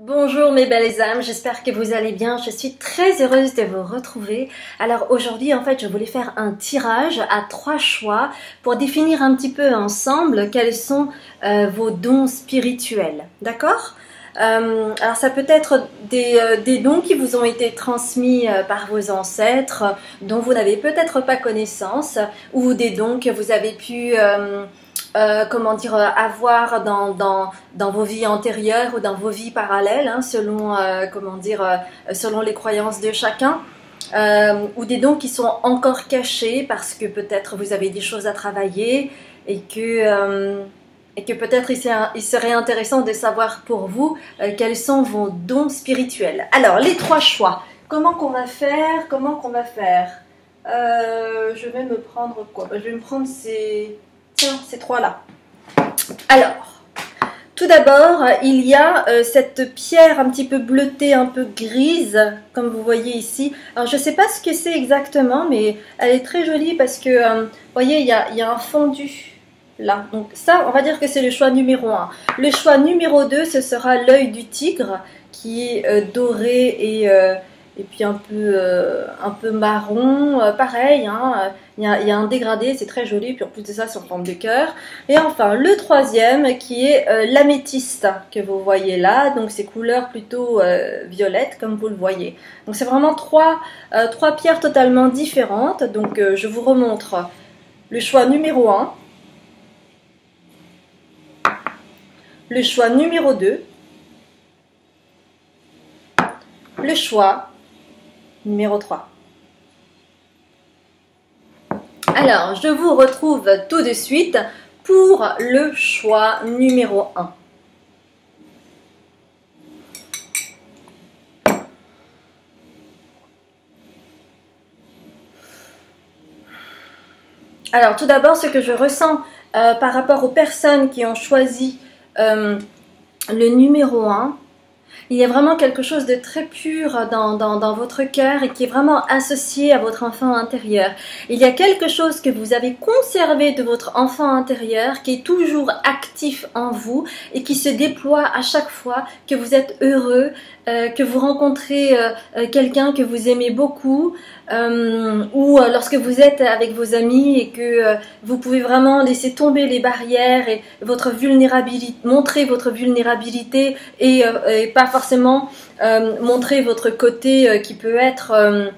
Bonjour mes belles âmes, j'espère que vous allez bien. Je suis très heureuse de vous retrouver. Alors aujourd'hui en fait je voulais faire un tirage à 3 choix pour définir un petit peu ensemble quels sont vos dons spirituels. D'accord? Alors ça peut être des dons qui vous ont été transmis par vos ancêtres, dont vous n'avez peut-être pas connaissance, ou des dons que vous avez pu avoir dans vos vies antérieures ou dans vos vies parallèles, hein, selon, selon les croyances de chacun, ou des dons qui sont encore cachés parce que peut-être vous avez des choses à travailler et que peut-être il serait intéressant de savoir pour vous quels sont vos dons spirituels. Alors, les 3 choix. Comment qu'on va faire? Je vais me prendre quoi? Je vais me prendre ces 3-là. Alors, tout d'abord, il y a cette pierre un petit peu bleutée, un peu grise, comme vous voyez ici. Alors, je ne sais pas ce que c'est exactement, mais elle est très jolie parce que, vous voyez, il y a un fondu là. Donc ça, on va dire que c'est le choix numéro 1. Le choix numéro 2, ce sera l'œil du tigre, qui est doré et puis un peu marron, pareil, hein, il y a un dégradé, c'est très joli, puis en plus de ça, c'est en forme de cœur. Et enfin, le troisième, qui est l'améthyste, que vous voyez là, donc c'est couleur plutôt violette, comme vous le voyez. Donc c'est vraiment trois pierres totalement différentes, donc je vous remontre le choix numéro 1, le choix numéro 2, le choix numéro 3. Alors, je vous retrouve tout de suite pour le choix numéro 1. Alors, tout d'abord, ce que je ressens par rapport aux personnes qui ont choisi le numéro 1, il y a vraiment quelque chose de très pur dans votre cœur et qui est vraiment associé à votre enfant intérieur. Il y a quelque chose que vous avez conservé de votre enfant intérieur qui est toujours actif en vous et qui se déploie à chaque fois que vous êtes heureux, que vous rencontrez quelqu'un que vous aimez beaucoup, ou lorsque vous êtes avec vos amis et que vous pouvez vraiment laisser tomber les barrières et votre vulnérabilité, montrer votre vulnérabilité et pas forcément montrer votre côté qui peut être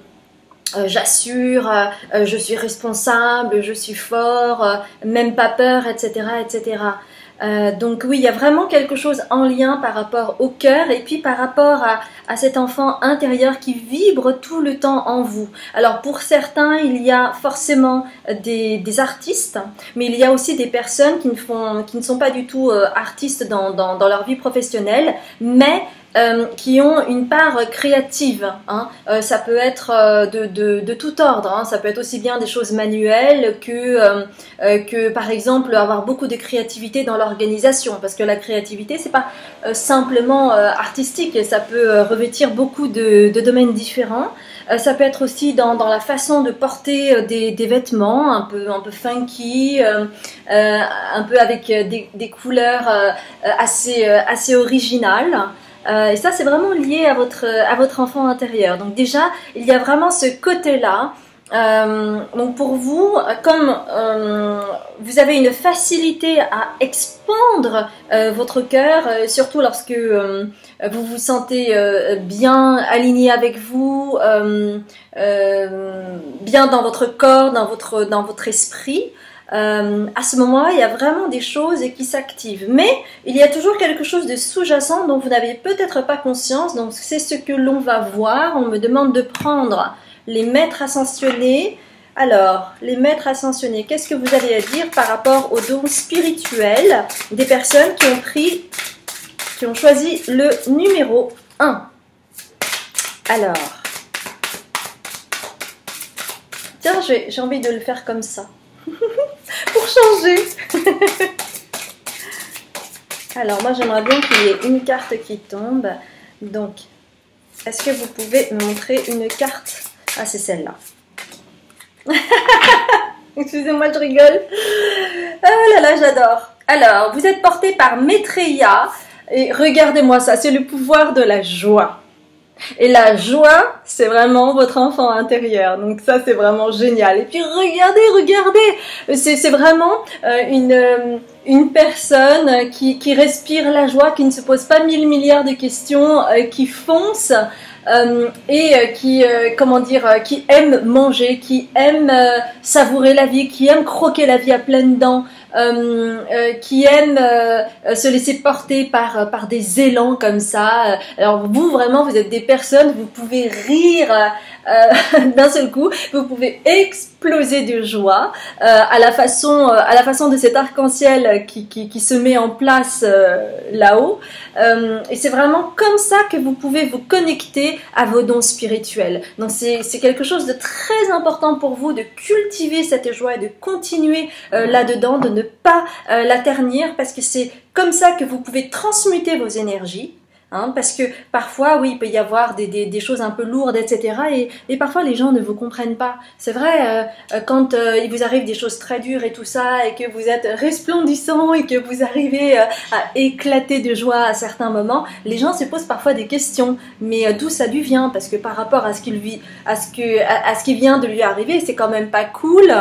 j'assure, je suis responsable, je suis fort, même pas peur, etc., etc. Donc oui, il y a vraiment quelque chose en lien par rapport au cœur et puis par rapport à cet enfant intérieur qui vibre tout le temps en vous. Alors pour certains, il y a forcément des artistes, mais il y a aussi des personnes qui ne sont pas du tout artistes dans leur vie professionnelle, mais qui ont une part créative, hein. Ça peut être de tout ordre, hein. Ça peut être aussi bien des choses manuelles que par exemple avoir beaucoup de créativité dans l'organisation, parce que la créativité c'est pas simplement artistique, ça peut revêtir beaucoup de domaines différents. Ça peut être aussi dans la façon de porter des vêtements un peu funky, un peu avec des couleurs assez originales. Et ça, c'est vraiment lié à votre enfant intérieur. Donc déjà, il y a vraiment ce côté-là. Donc pour vous, comme vous avez une facilité à expandre votre cœur, surtout lorsque vous vous sentez bien aligné avec vous, bien dans votre corps, dans votre esprit, à ce moment-là, il y a vraiment des choses qui s'activent. Mais il y a toujours quelque chose de sous-jacent dont vous n'avez peut-être pas conscience. Donc c'est ce que l'on va voir. On me demande de prendre les maîtres ascensionnés. Alors, les maîtres ascensionnés, qu'est-ce que vous avez à dire par rapport aux dons spirituels des personnes qui ont choisi le numéro 1? Alors, tiens, j'ai envie de le faire comme ça. Pour changer. Alors moi j'aimerais bien qu'il y ait une carte qui tombe. Donc est-ce que vous pouvez me montrer une carte? Ah, c'est celle-là. Excusez-moi, je rigole. Ah là là, j'adore. Alors, vous êtes porté par Maitreya Et regardez-moi ça, c'est le pouvoir de la joie. Et la joie, c'est vraiment votre enfant intérieur. Donc ça, c'est vraiment génial. Et puis regardez, c'est vraiment une personne qui respire la joie, qui ne se pose pas 1000 milliards de questions, qui fonce comment dire, qui aime manger, qui aime savourer la vie, qui aime croquer la vie à pleines dents. Qui aime se laisser porter par des élans comme ça. Alors vous vraiment vous êtes des personnes, vous pouvez rire d'un seul coup, vous pouvez exploser de joie à la façon de cet arc-en-ciel qui se met en place là-haut. Et c'est vraiment comme ça que vous pouvez vous connecter à vos dons spirituels. Donc c'est quelque chose de très important pour vous de cultiver cette joie et de continuer là-dedans, de ne pas la ternir, parce que c'est comme ça que vous pouvez transmuter vos énergies. Parce que parfois, oui, il peut y avoir des choses un peu lourdes, etc. Et parfois, les gens ne vous comprennent pas. C'est vrai, quand il vous arrive des choses très dures et tout ça, et que vous êtes resplendissant, et que vous arrivez à éclater de joie à certains moments, les gens se posent parfois des questions. Mais d'où ça lui vient? Parce que par rapport à ce qu'il vit, à ce qui vient de lui arriver, c'est quand même pas cool.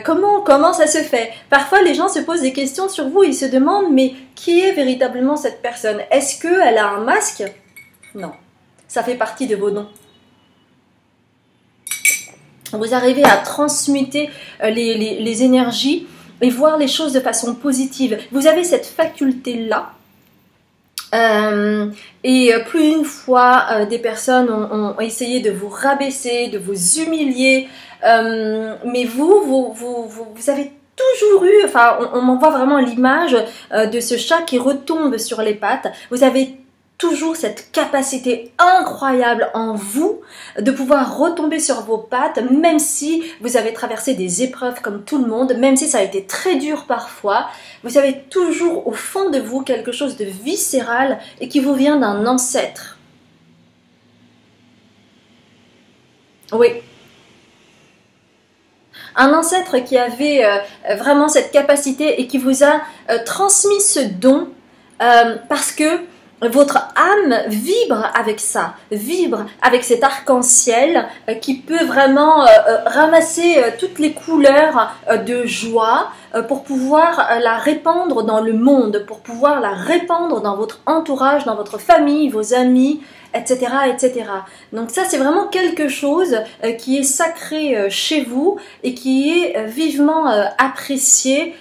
Comment ça se fait? Parfois, les gens se posent des questions sur vous, ils se demandent, mais qui est véritablement cette personne? Est-ce qu'elle a un masque? Non, ça fait partie de vos dons. Vous arrivez à transmuter les énergies et voir les choses de façon positive. Vous avez cette faculté-là. Et plus une fois, des personnes ont essayé de vous rabaisser, de vous humilier, mais vous avez toujours eu, enfin on m'envoie vraiment l'image de ce chat qui retombe sur les pattes. Vous avez toujours cette capacité incroyable en vous de pouvoir retomber sur vos pattes, même si vous avez traversé des épreuves comme tout le monde, même si ça a été très dur parfois. Vous avez toujours au fond de vous quelque chose de viscéral et qui vous vient d'un ancêtre. Oui. Un ancêtre qui avait vraiment cette capacité et qui vous a transmis ce don parce que votre âme vibre avec ça, vibre avec cet arc-en-ciel qui peut vraiment ramasser toutes les couleurs de joie pour pouvoir la répandre dans le monde, pour pouvoir la répandre dans votre entourage, dans votre famille, vos amis, etc., etc. Donc ça, c'est vraiment quelque chose qui est sacré chez vous et qui est vivement apprécié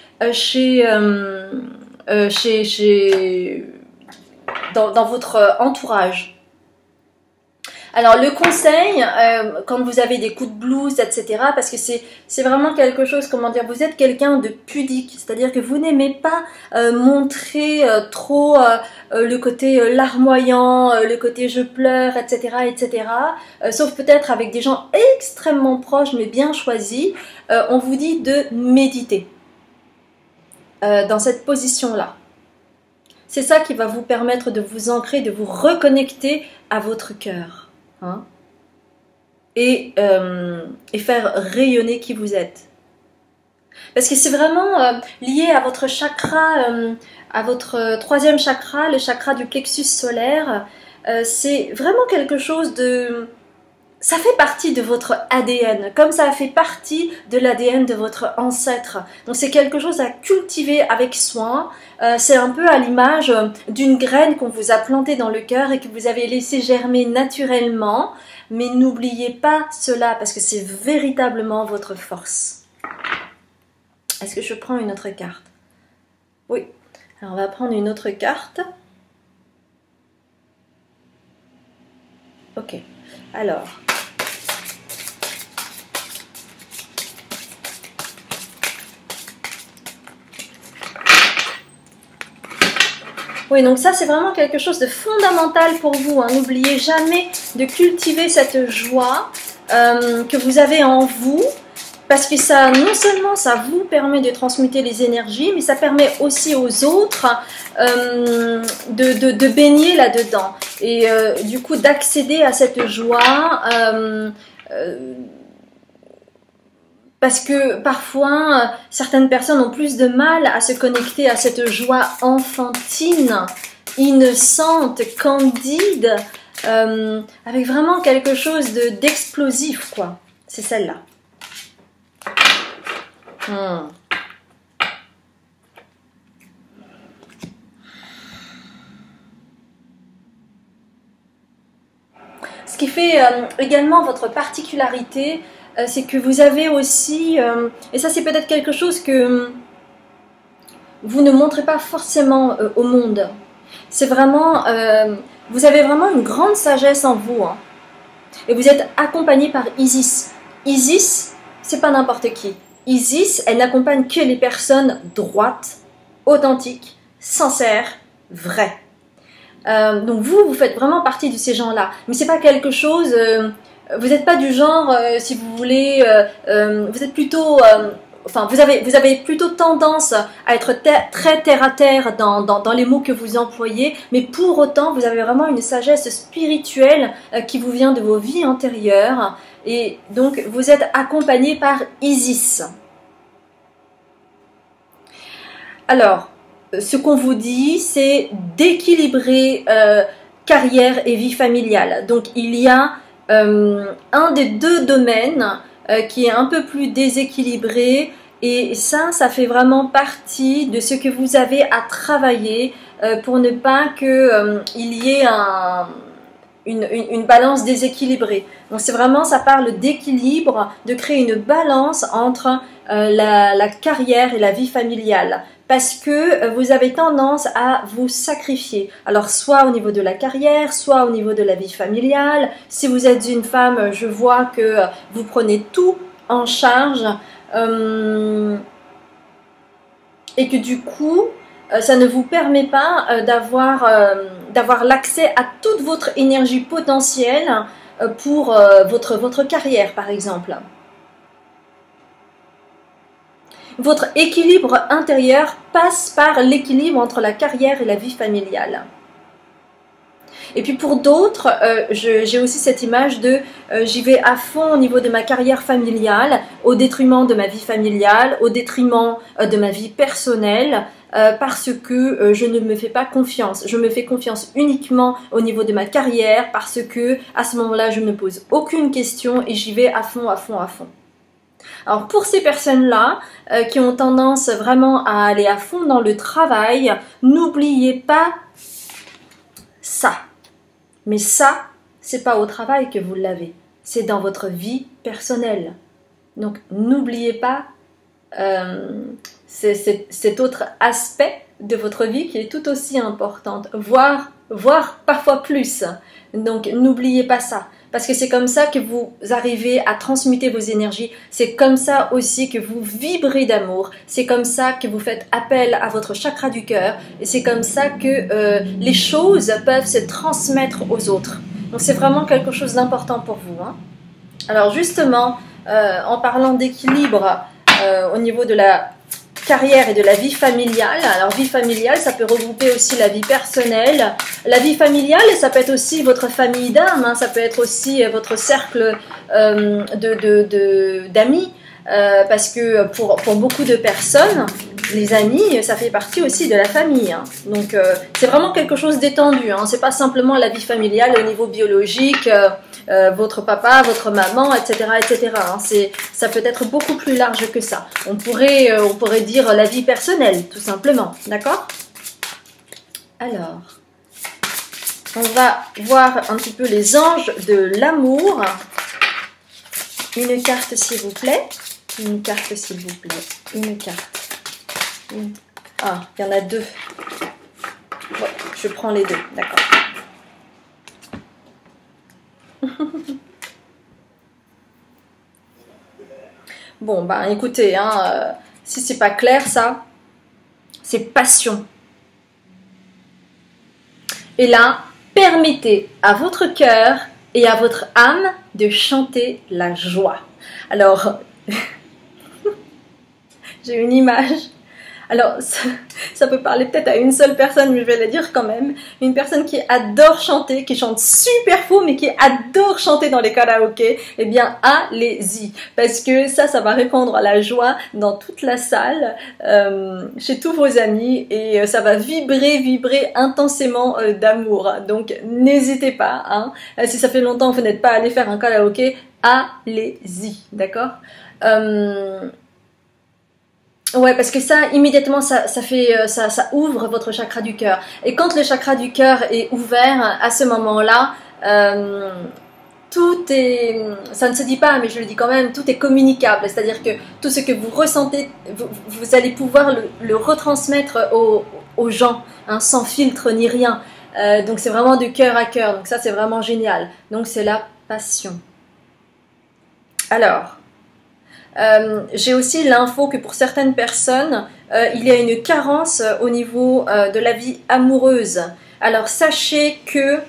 dans votre entourage. Alors le conseil, quand vous avez des coups de blues, etc., parce que c'est vraiment quelque chose, comment dire, vous êtes quelqu'un de pudique, c'est-à-dire que vous n'aimez pas montrer trop le côté larmoyant, le côté je pleure, etc., etc., sauf peut-être avec des gens extrêmement proches, mais bien choisis, on vous dit de méditer dans cette position-là. C'est ça qui va vous permettre de vous ancrer, de vous reconnecter à votre cœur. Et faire rayonner qui vous êtes. Parce que c'est vraiment lié à votre chakra, à votre troisième chakra, le chakra du plexus solaire. C'est vraiment quelque chose de... Ça fait partie de votre ADN, comme ça fait partie de l'ADN de votre ancêtre. Donc c'est quelque chose à cultiver avec soin. C'est un peu à l'image d'une graine qu'on vous a plantée dans le cœur et que vous avez laissé germer naturellement. Mais n'oubliez pas cela parce que c'est véritablement votre force. Est-ce que je prends une autre carte? Oui. Alors on va prendre une autre carte. Ok. Alors... Oui, donc ça, c'est vraiment quelque chose de fondamental pour vous. N'oubliez jamais de cultiver cette joie que vous avez en vous, parce que ça, non seulement ça vous permet de transmuter les énergies, mais ça permet aussi aux autres de baigner là-dedans. Et du coup, d'accéder à cette joie... parce que parfois, certaines personnes ont plus de mal à se connecter à cette joie enfantine innocente, candide, avec vraiment quelque chose d'explosif, quoi. C'est celle-là. Ce qui fait également votre particularité, c'est que vous avez aussi, et ça c'est peut-être quelque chose que vous ne montrez pas forcément au monde. C'est vraiment, vous avez vraiment une grande sagesse en vous, hein. Et vous êtes accompagné par Isis. Isis, c'est pas n'importe qui. Isis, elle n'accompagne que les personnes droites, authentiques, sincères, vraies. Donc vous faites vraiment partie de ces gens-là. Mais c'est pas quelque chose... vous n'êtes pas du genre, si vous voulez... vous êtes plutôt... Enfin, vous avez plutôt tendance à être très terre-à-terre dans les mots que vous employez, mais pour autant, vous avez vraiment une sagesse spirituelle qui vous vient de vos vies antérieures. Et donc, vous êtes accompagné par Isis. Alors, ce qu'on vous dit, c'est d'équilibrer carrière et vie familiale. Donc, il y a un des deux domaines qui est un peu plus déséquilibré, et ça fait vraiment partie de ce que vous avez à travailler pour ne pas qu'il y ait une balance déséquilibrée. Donc c'est vraiment, ça parle d'équilibre, de créer une balance entre la carrière et la vie familiale. Parce que vous avez tendance à vous sacrifier. Alors soit au niveau de la carrière, soit au niveau de la vie familiale. Si vous êtes une femme, je vois que vous prenez tout en charge et que du coup, ça ne vous permet pas d'avoir l'accès à toute votre énergie potentielle pour votre carrière, par exemple. Votre équilibre intérieur passe par l'équilibre entre la carrière et la vie familiale. Et puis pour d'autres, j'ai aussi cette image de j'y vais à fond au niveau de ma carrière familiale, au détriment de ma vie familiale, au détriment de ma vie personnelle, parce que je ne me fais pas confiance. Je me fais confiance uniquement au niveau de ma carrière, parce que à ce moment-là, je ne pose aucune question et j'y vais à fond, à fond, à fond. Alors pour ces personnes-là qui ont tendance vraiment à aller à fond dans le travail, n'oubliez pas ça. Mais ça, c'est pas au travail que vous l'avez, c'est dans votre vie personnelle. Donc n'oubliez pas cet autre aspect de votre vie qui est tout aussi importante, voire parfois plus. Donc n'oubliez pas ça. Parce que c'est comme ça que vous arrivez à transmuter vos énergies. C'est comme ça aussi que vous vibrez d'amour. C'est comme ça que vous faites appel à votre chakra du cœur. Et c'est comme ça que les choses peuvent se transmettre aux autres. Donc c'est vraiment quelque chose d'important pour vous, hein. Alors justement, en parlant d'équilibre au niveau de la carrière et de la vie familiale. Alors vie familiale, ça peut regrouper aussi la vie personnelle. La vie familiale, ça peut être aussi votre famille d'âme, hein, ça peut être aussi votre cercle d'amis, parce que pour beaucoup de personnes, les amis, ça fait partie aussi de la famille, hein. Donc c'est vraiment quelque chose d'étendu, hein. C'est pas simplement la vie familiale au niveau biologique, votre papa, votre maman, etc., etc., hein. Ça peut être beaucoup plus large que ça. On pourrait dire la vie personnelle, tout simplement, d'accord? Alors, on va voir un petit peu les anges de l'amour. Une carte, s'il vous plaît. Une carte, s'il vous plaît. Une carte. Ah, il y en a deux. Ouais, je prends les deux, d'accord. Bon, ben écoutez, hein, si c'est pas clair ça, c'est passion. Et là, permettez à votre cœur et à votre âme de chanter la joie. Alors, j'ai une image Alors, ça peut parler peut-être à une seule personne, mais je vais le dire quand même. Une personne qui adore chanter, qui chante super faux, mais qui adore chanter dans les karaokés, eh bien, allez-y. Parce que ça va répandre la joie dans toute la salle, chez tous vos amis, et ça va vibrer intensément d'amour. Donc, n'hésitez pas, hein. Si ça fait longtemps que vous n'êtes pas allé faire un karaoké, allez-y, d'accord? Ouais, parce que ça, immédiatement, ça ouvre votre chakra du cœur. Et quand le chakra du cœur est ouvert, à ce moment-là, tout est, ça ne se dit pas, mais je le dis quand même, tout est communicable. C'est-à-dire que tout ce que vous ressentez, vous allez pouvoir le retransmettre aux gens, hein, sans filtre ni rien. Donc c'est vraiment de cœur à cœur. Donc ça, c'est vraiment génial. Donc c'est la passion. Alors. J'ai aussi l'info que pour certaines personnes, il y a une carence au niveau de la vie amoureuse. Alors sachez que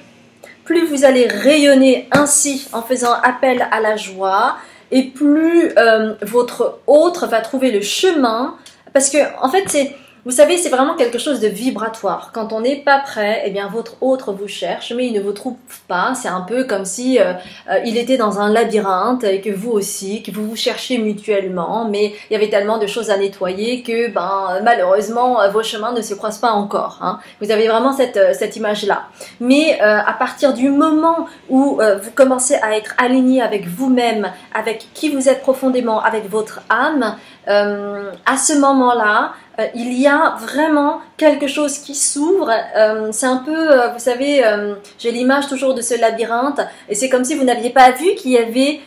plus vous allez rayonner ainsi en faisant appel à la joie, et plus votre autre va trouver le chemin, parce que en fait vous savez, c'est vraiment quelque chose de vibratoire. Quand on n'est pas prêt, eh bien votre autre vous cherche, mais il ne vous trouve pas. C'est un peu comme si il était dans un labyrinthe et que vous aussi, que vous vous cherchiez mutuellement, mais il y avait tellement de choses à nettoyer que malheureusement vos chemins ne se croisent pas encore, hein. Vous avez vraiment cette image-là. Mais à partir du moment où vous commencez à être aligné avec vous-même, avec qui vous êtes profondément, avec votre âme, à ce moment-là, il y a vraiment quelque chose qui s'ouvre. C'est un peu, vous savez, j'ai l'image toujours de ce labyrinthe, et c'est comme si vous n'aviez pas vu qu'il y avait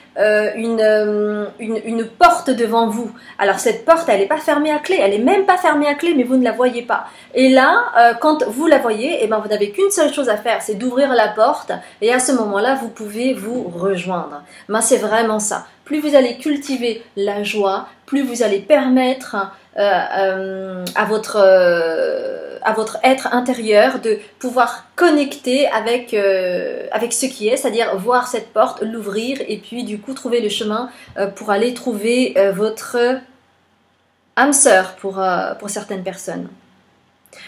une porte devant vous. Alors cette porte, elle n'est pas fermée à clé, elle n'est même pas fermée à clé, mais vous ne la voyez pas. Et là, quand vous la voyez, eh ben, vous n'avez qu'une seule chose à faire, c'est d'ouvrir la porte, et à ce moment-là, vous pouvez vous rejoindre. Ben, c'est vraiment ça. Plus vous allez cultiver la joie, plus vous allez permettre à votre être intérieur de pouvoir connecter avec ce qui est, c'est-à-dire voir cette porte, l'ouvrir, et puis du coup trouver le chemin pour aller trouver votre âme sœur pour certaines personnes.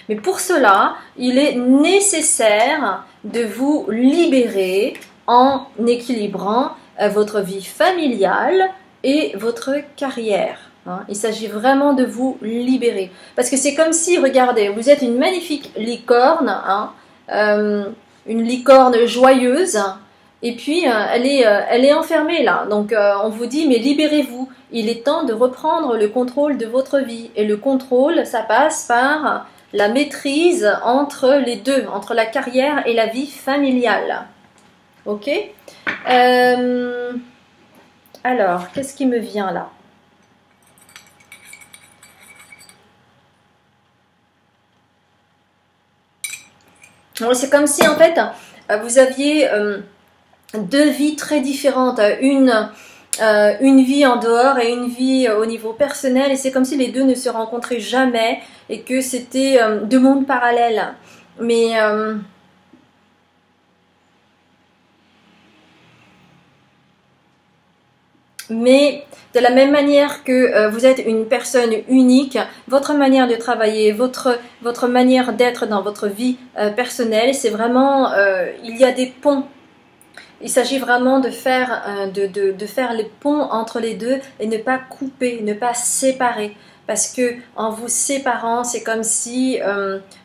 Mais pour cela, il est nécessaire de vous libérer en équilibrant votre vie familiale et votre carrière. Hein. Il s'agit vraiment de vous libérer. Parce que c'est comme si, regardez, vous êtes une magnifique licorne, hein, une licorne joyeuse, et puis elle est enfermée là. Donc on vous dit, mais libérez-vous. Il est temps de reprendre le contrôle de votre vie. Et le contrôle, ça passe par la maîtrise entre les deux, entre la carrière et la vie familiale. Ok ? Alors, qu'est-ce qui me vient là ? C'est comme si en fait vous aviez deux vies très différentes, une vie en dehors et une vie au niveau personnel, et c'est comme si les deux ne se rencontraient jamais et que c'était deux mondes parallèles. Mais de la même manière que vous êtes une personne unique, votre manière de travailler, votre manière d'être dans votre vie personnelle, c'est vraiment, il y a des ponts. Il s'agit vraiment de faire, de faire les ponts entre les deux et ne pas couper, ne pas séparer. Parce que en vous séparant, c'est comme si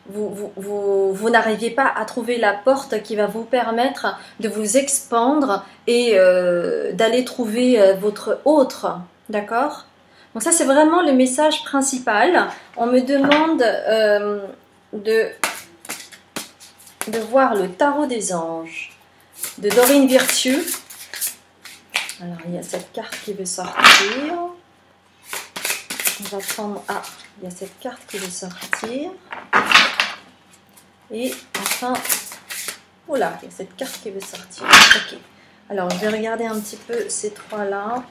vous n'arriviez pas à trouver la porte qui va vous permettre de vous expandre et d'aller trouver votre autre. D'accord ? Donc ça, c'est vraiment le message principal. On me demande de voir le tarot des anges de Dorine Virtue. Alors, il y a cette carte qui veut sortir. On va prendre... Ah, il y a cette carte qui veut sortir. Et enfin... Oula, il y a cette carte qui veut sortir. Ok. Alors, je vais regarder un petit peu ces trois-là.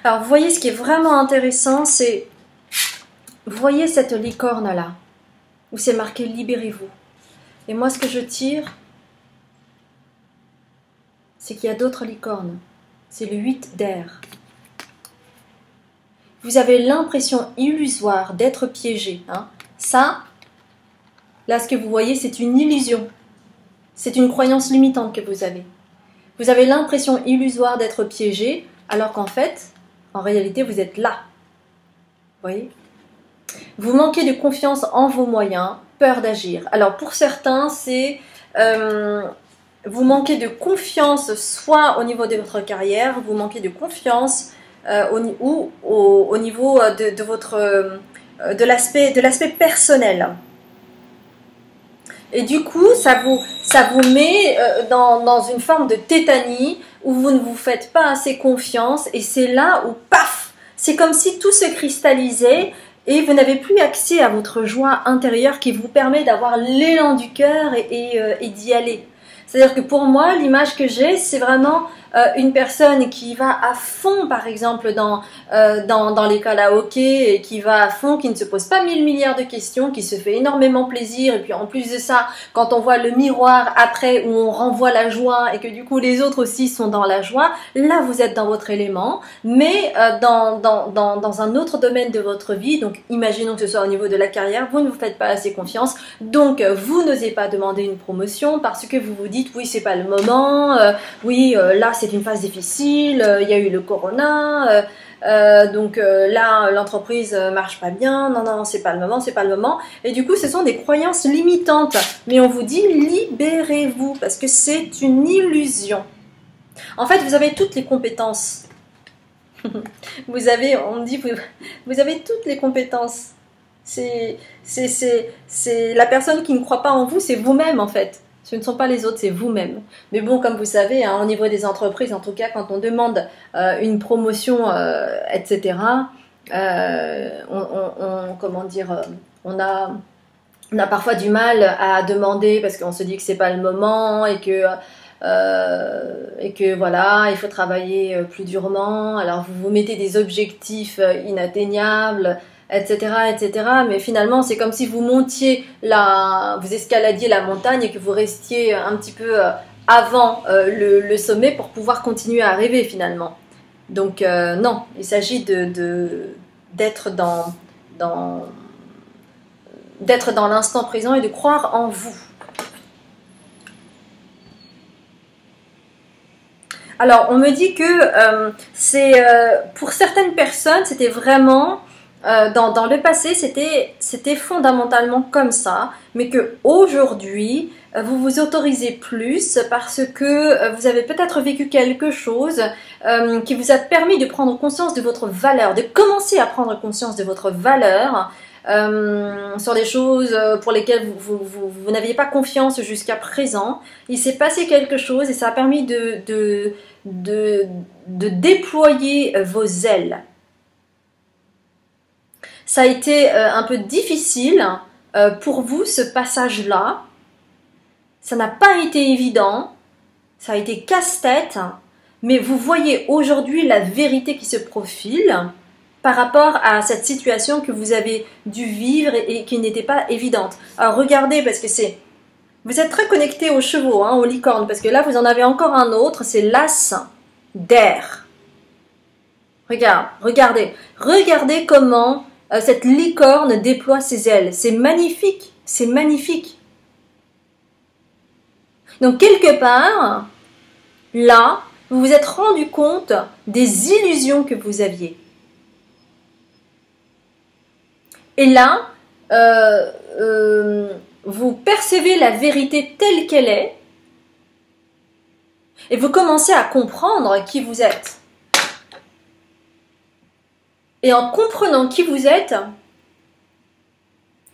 Alors, vous voyez, ce qui est vraiment intéressant, c'est, vous voyez cette licorne-là, où c'est marqué « Libérez-vous ». Et moi, ce que je tire, c'est qu'il y a d'autres licornes. C'est le 8 d'air. Vous avez l'impression illusoire d'être piégé. Hein. Ça, là, ce que vous voyez, c'est une illusion. C'est une croyance limitante que vous avez. Vous avez l'impression illusoire d'être piégé, alors qu'en fait, en réalité, vous êtes là. Vous voyez? Vous manquez de confiance en vos moyens, peur d'agir. Alors, pour certains, c'est... vous manquez de confiance, soit au niveau de votre carrière, vous manquez de confiance au niveau de l'aspect personnel. Et du coup, ça vous met dans une forme de tétanie où vous ne vous faites pas assez confiance. Et c'est là où, paf, c'est comme si tout se cristallisait et vous n'avez plus accès à votre joie intérieure qui vous permet d'avoir l'élan du cœur et d'y aller. C'est-à-dire que pour moi, l'image que j'ai, c'est vraiment une personne qui va à fond, par exemple, dans les karaokés, et qui va à fond, qui ne se pose pas 1000 milliards de questions, qui se fait énormément plaisir. Et puis en plus de ça, quand on voit le miroir après où on renvoie la joie et que du coup les autres aussi sont dans la joie, là vous êtes dans votre élément, mais dans un autre domaine de votre vie. Donc imaginons que ce soit au niveau de la carrière, vous ne vous faites pas assez confiance, donc vous n'osez pas demander une promotion parce que vous vous dites oui c'est pas le moment, là c'est une phase difficile, il y a eu le corona, donc là l'entreprise marche pas bien, non c'est pas le moment, c'est pas le moment. Et du coup ce sont des croyances limitantes, mais on vous dit libérez-vous parce que c'est une illusion. En fait vous avez toutes les compétences. On me dit vous avez toutes les compétences. C'est la personne qui ne croit pas en vous, c'est vous-même en fait. Ce ne sont pas les autres, c'est vous-même. Mais bon, comme vous savez, hein, au niveau des entreprises, en tout cas, quand on demande une promotion, etc., on a parfois du mal à demander parce qu'on se dit que c'est pas le moment et que voilà, il faut travailler plus durement. Alors vous vous mettez des objectifs inatteignables, etc., etc. Mais finalement, c'est comme si vous vous escaladiez la montagne et que vous restiez un petit peu avant le sommet pour pouvoir continuer à rêver finalement. Donc non, il s'agit d'être dans l'instant présent et de croire en vous. Alors, on me dit que pour certaines personnes, c'était vraiment... dans le passé, c'était fondamentalement comme ça, mais qu'aujourd'hui, vous vous autorisez plus parce que vous avez peut-être vécu quelque chose qui vous a permis de prendre conscience de votre valeur, de commencer à prendre conscience de votre valeur sur des choses pour lesquelles vous n'aviez pas confiance jusqu'à présent. Il s'est passé quelque chose et ça a permis de déployer vos ailes. Ça a été un peu difficile pour vous, ce passage-là. Ça n'a pas été évident. Ça a été casse-tête. Mais vous voyez aujourd'hui la vérité qui se profile par rapport à cette situation que vous avez dû vivre et qui n'était pas évidente. Alors regardez, parce que vous êtes très connecté aux chevaux, hein, aux licornes, parce que là, vous en avez encore un autre, c'est l'as d'air. Regardez comment... cette licorne déploie ses ailes. C'est magnifique, c'est magnifique. Donc quelque part, là, vous vous êtes rendu compte des illusions que vous aviez. Et là, vous percevez la vérité telle qu'elle est et vous commencez à comprendre qui vous êtes. Et en comprenant qui vous êtes,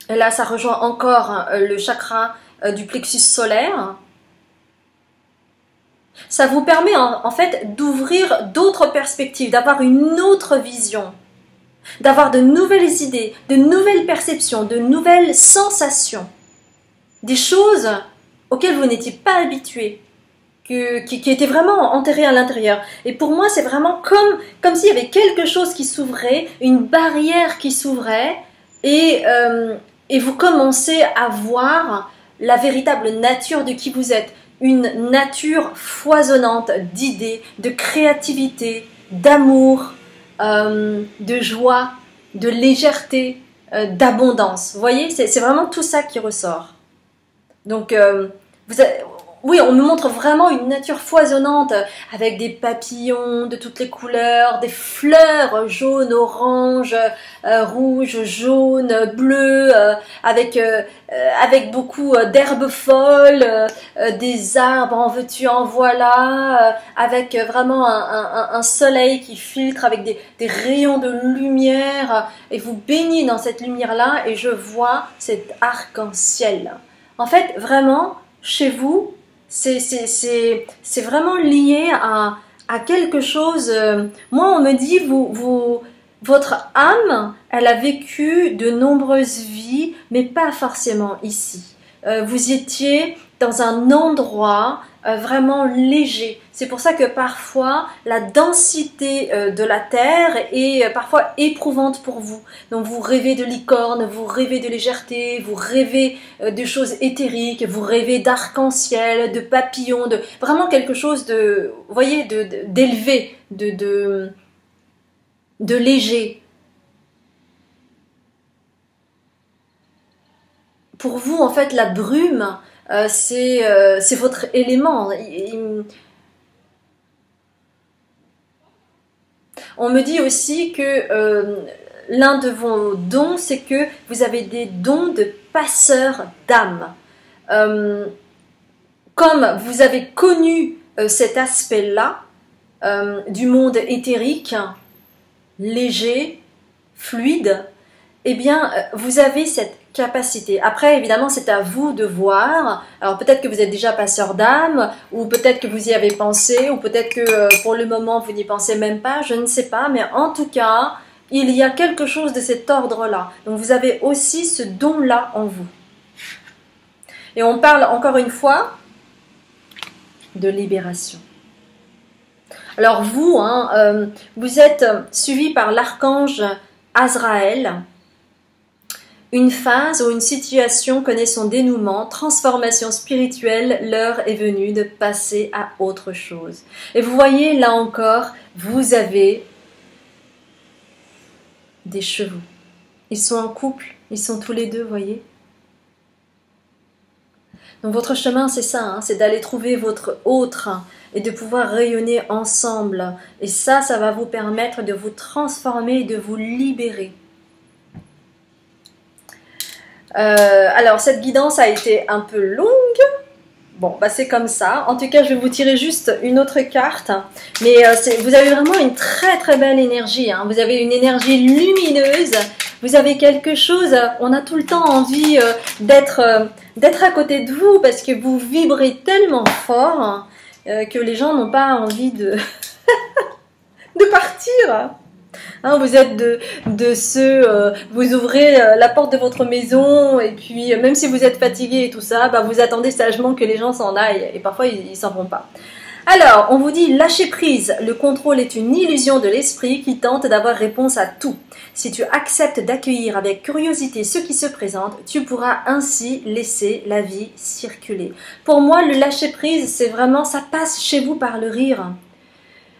et là ça rejoint encore le chakra du plexus solaire, ça vous permet en fait d'ouvrir d'autres perspectives, d'avoir une autre vision, d'avoir de nouvelles idées, de nouvelles perceptions, de nouvelles sensations, des choses auxquelles vous n'étiez pas habitué. qui était vraiment enterré à l'intérieur. Et pour moi, c'est vraiment comme s'il y avait quelque chose qui s'ouvrait, une barrière qui s'ouvrait, et vous commencez à voir la véritable nature de qui vous êtes. Une nature foisonnante d'idées, de créativité, d'amour, de joie, de légèreté, d'abondance. Vous voyez, c'est vraiment tout ça qui ressort. Donc, oui, on nous montre vraiment une nature foisonnante avec des papillons de toutes les couleurs, des fleurs jaunes, oranges, rouges, jaunes, bleues, avec beaucoup d'herbes folles, des arbres en veux-tu en voilà, avec vraiment un soleil qui filtre avec des rayons de lumière, et vous baignez dans cette lumière-là et je vois cet arc-en-ciel. En fait, vraiment, chez vous, c'est vraiment lié à quelque chose. Moi, on me dit, votre âme, elle a vécu de nombreuses vies, mais pas forcément ici. Vous étiez dans un endroit vraiment léger. C'est pour ça que parfois, la densité de la terre est parfois éprouvante pour vous. Donc vous rêvez de licorne, vous rêvez de légèreté, vous rêvez de choses éthériques, vous rêvez d'arc-en-ciel, de papillons, de vraiment quelque chose de, vous voyez, d'élevé, de léger. Pour vous, en fait, la brume, c'est votre élément. On me dit aussi que l'un de vos dons, c'est que vous avez des dons de passeur d'âme. Comme vous avez connu cet aspect-là du monde éthérique, léger, fluide, eh bien, vous avez cette capacité. Après, évidemment, c'est à vous de voir. Alors, peut-être que vous êtes déjà passeur d'âme, ou peut-être que vous y avez pensé, ou peut-être que pour le moment, vous n'y pensez même pas, je ne sais pas. Mais en tout cas, il y a quelque chose de cet ordre-là. Donc, vous avez aussi ce don-là en vous. Et on parle encore une fois de libération. Alors, vous, vous êtes suivi par l'archange Azraël. Une phase ou une situation connaît son dénouement, transformation spirituelle, l'heure est venue de passer à autre chose. Et vous voyez, là encore, vous avez des chevaux. Ils sont en couple, ils sont tous les deux, vous voyez. Donc votre chemin, c'est ça, c'est d'aller trouver votre autre et de pouvoir rayonner ensemble. Et ça va vous permettre de vous transformer et de vous libérer. Alors, cette guidance a été un peu longue. Bon, bah c'est comme ça. En tout cas, je vais vous tirer juste une autre carte. Mais vous avez vraiment une très très belle énergie. Vous avez une énergie lumineuse. Vous avez quelque chose. On a tout le temps envie d'être à côté de vous parce que vous vibrez tellement fort que les gens n'ont pas envie de partir. Vous êtes de ceux, vous ouvrez la porte de votre maison et puis même si vous êtes fatigué et tout ça, vous attendez sagement que les gens s'en aillent et parfois ils s'en vont pas. Alors, on vous dit lâcher prise, le contrôle est une illusion de l'esprit qui tente d'avoir réponse à tout. Si tu acceptes d'accueillir avec curiosité ce qui se présente, tu pourras ainsi laisser la vie circuler. Pour moi, le lâcher prise, c'est vraiment, ça passe chez vous par le rire.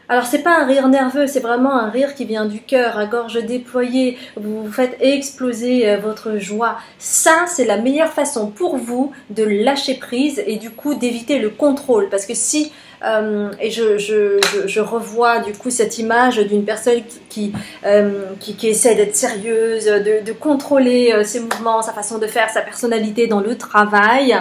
Alors, c'est pas un rire nerveux, c'est vraiment un rire qui vient du cœur, à gorge déployée. Vous faites exploser votre joie. Ça, c'est la meilleure façon pour vous de lâcher prise et du coup d'éviter le contrôle. Parce que si, et je revois du coup cette image d'une personne qui essaie d'être sérieuse, de contrôler ses mouvements, sa façon de faire, sa personnalité dans le travail.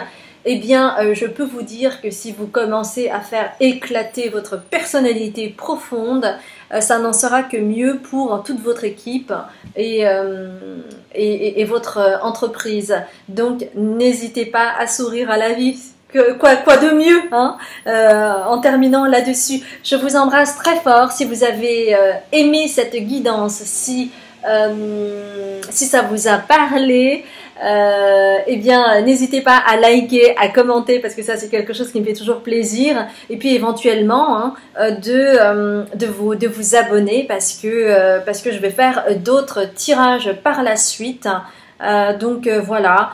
Eh bien, je peux vous dire que si vous commencez à faire éclater votre personnalité profonde, ça n'en sera que mieux pour toute votre équipe et votre entreprise. Donc, n'hésitez pas à sourire à la vie. Quoi de mieux en terminant là-dessus. Je vous embrasse très fort. Si vous avez aimé cette guidance, si Si ça vous a parlé, eh bien, n'hésitez pas à liker, à commenter, parce que ça, c'est quelque chose qui me fait toujours plaisir. Et puis, éventuellement, hein, de vous abonner, parce que je vais faire d'autres tirages par la suite. Donc voilà,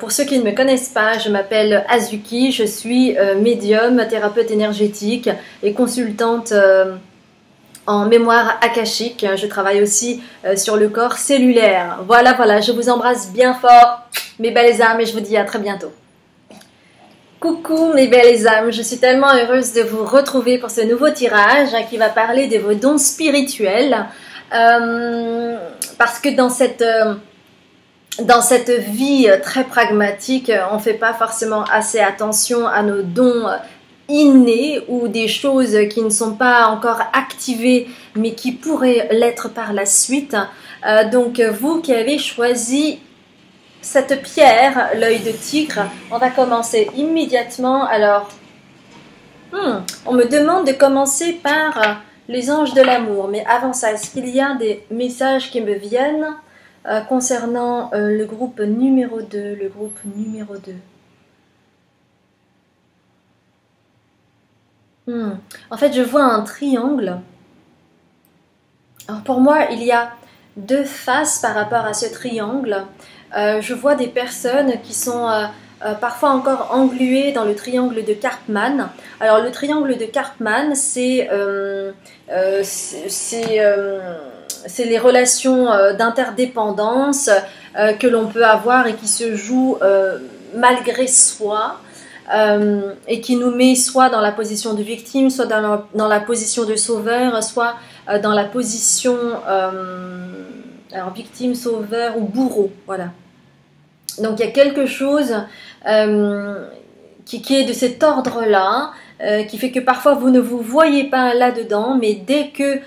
pour ceux qui ne me connaissent pas, je m'appelle Azuki, je suis médium, thérapeute énergétique et consultante en mémoire akashique. Je travaille aussi sur le corps cellulaire. Voilà, voilà, je vous embrasse bien fort, mes belles âmes, et je vous dis à très bientôt. Coucou mes belles âmes, je suis tellement heureuse de vous retrouver pour ce nouveau tirage qui va parler de vos dons spirituels. Parce que dans cette vie très pragmatique, on ne fait pas forcément assez attention à nos dons innés ou des choses qui ne sont pas encore activées mais qui pourraient l'être par la suite. Donc vous qui avez choisi cette pierre, l'œil de tigre, on va commencer immédiatement. Alors, on me demande de commencer par les anges de l'amour, mais avant ça, est-ce qu'il y a des messages qui me viennent concernant le groupe numéro 2, le groupe numéro 2. En fait, je vois un triangle. Alors pour moi, il y a deux faces par rapport à ce triangle. Je vois des personnes qui sont parfois encore engluées dans le triangle de Karpman. Alors le triangle de Karpman, c'est les relations d'interdépendance que l'on peut avoir et qui se jouent malgré soi. Et qui nous met soit dans la position de victime, soit dans la position de sauveur, soit dans la position alors victime, sauveur ou bourreau, voilà. Donc il y a quelque chose qui est de cet ordre-là, qui fait que parfois vous ne vous voyez pas là-dedans, mais dès que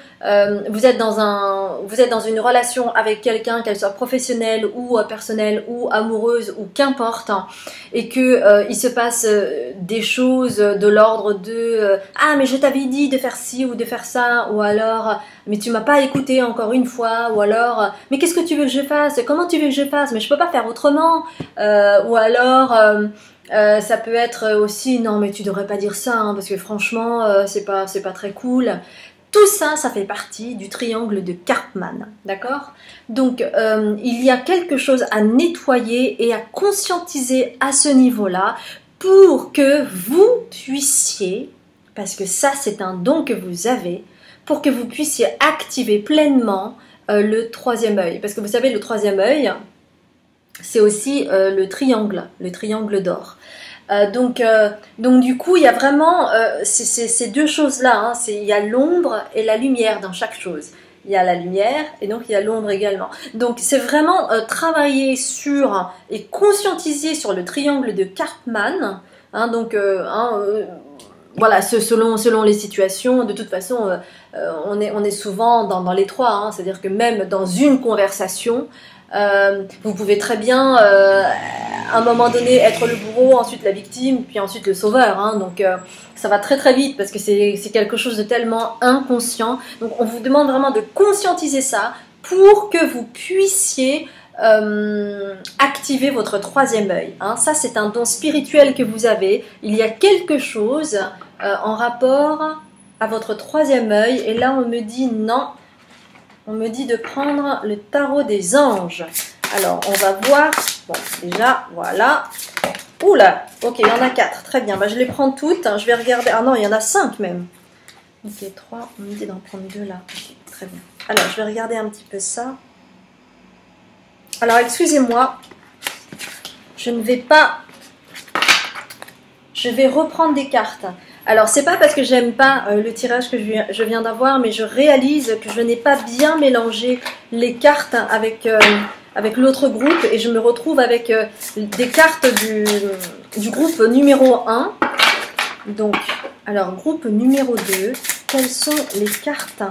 vous êtes dans une relation avec quelqu'un, qu'elle soit professionnelle ou personnelle ou amoureuse ou qu'importe, hein, et que il se passe des choses de l'ordre de ah mais je t'avais dit de faire ci ou de faire ça, ou alors mais tu m'as pas écouté encore une fois, ou alors mais qu'est-ce que tu veux que je fasse, comment tu veux que je fasse, mais je peux pas faire autrement, ou alors ça peut être aussi non mais tu devrais pas dire ça hein, parce que franchement c'est pas très cool. Tout ça, ça fait partie du triangle de Karpman, d'accord? Donc il y a quelque chose à nettoyer et à conscientiser à ce niveau-là pour que vous puissiez, parce que ça c'est un don que vous avez, pour que vous puissiez activer pleinement le troisième œil. Parce que vous savez, le troisième œil, c'est aussi le triangle d'or. Donc du coup, il y a vraiment ces deux choses-là. Hein, il y a l'ombre et la lumière dans chaque chose. Il y a la lumière et donc il y a l'ombre également. Donc c'est vraiment travailler sur et conscientiser sur le triangle de Karpman. Hein, donc voilà, selon les situations, de toute façon, on est souvent dans les trois. Hein, c'est-à-dire que même dans une conversation, vous pouvez très bien à un moment donné être le bourreau, ensuite la victime, puis ensuite le sauveur, hein, donc ça va très très vite parce que c'est quelque chose de tellement inconscient. Donc on vous demande vraiment de conscientiser ça pour que vous puissiez activer votre troisième œil, hein. Ça c'est un don spirituel que vous avez. Il y a quelque chose en rapport à votre troisième œil, et là on me dit non. On me dit de prendre le tarot des anges. Alors, on va voir. Bon, déjà, voilà. Oula, ok, il y en a 4. Très bien, bah, je les prends toutes. Je vais regarder. Ah non, il y en a 5 même. Ok, 3. On me dit d'en prendre 2 là. Okay, très bien. Alors, je vais regarder un petit peu ça. Alors, excusez-moi. Je ne vais pas... Je vais reprendre des cartes. Alors, c'est pas parce que j'aime pas le tirage que je viens d'avoir, mais je réalise que je n'ai pas bien mélangé les cartes avec l'autre groupe, et je me retrouve avec des cartes du groupe numéro 1. Donc, alors, groupe numéro 2, quelles sont les cartes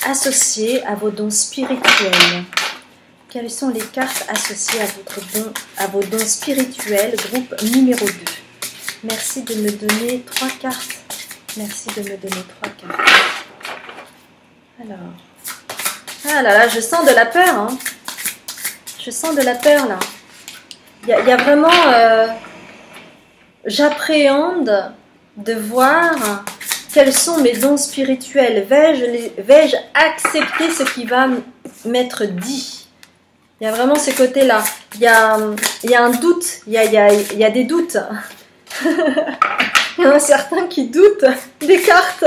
associées à vos dons spirituels? Quelles sont les cartes associées à vos dons spirituels, groupe numéro 2? Merci de me donner 3 cartes. Merci de me donner 3 cartes. Alors, Ah là là, je sens de la peur. Hein. Je sens de la peur là. Il y a vraiment... j'appréhende de voir quels sont mes dons spirituels. Vais-je accepter ce qui va m'être dit? Il y a vraiment ce côté-là. Il y a un doute. Il y a des doutes. Il y en a certains qui doutent des cartes.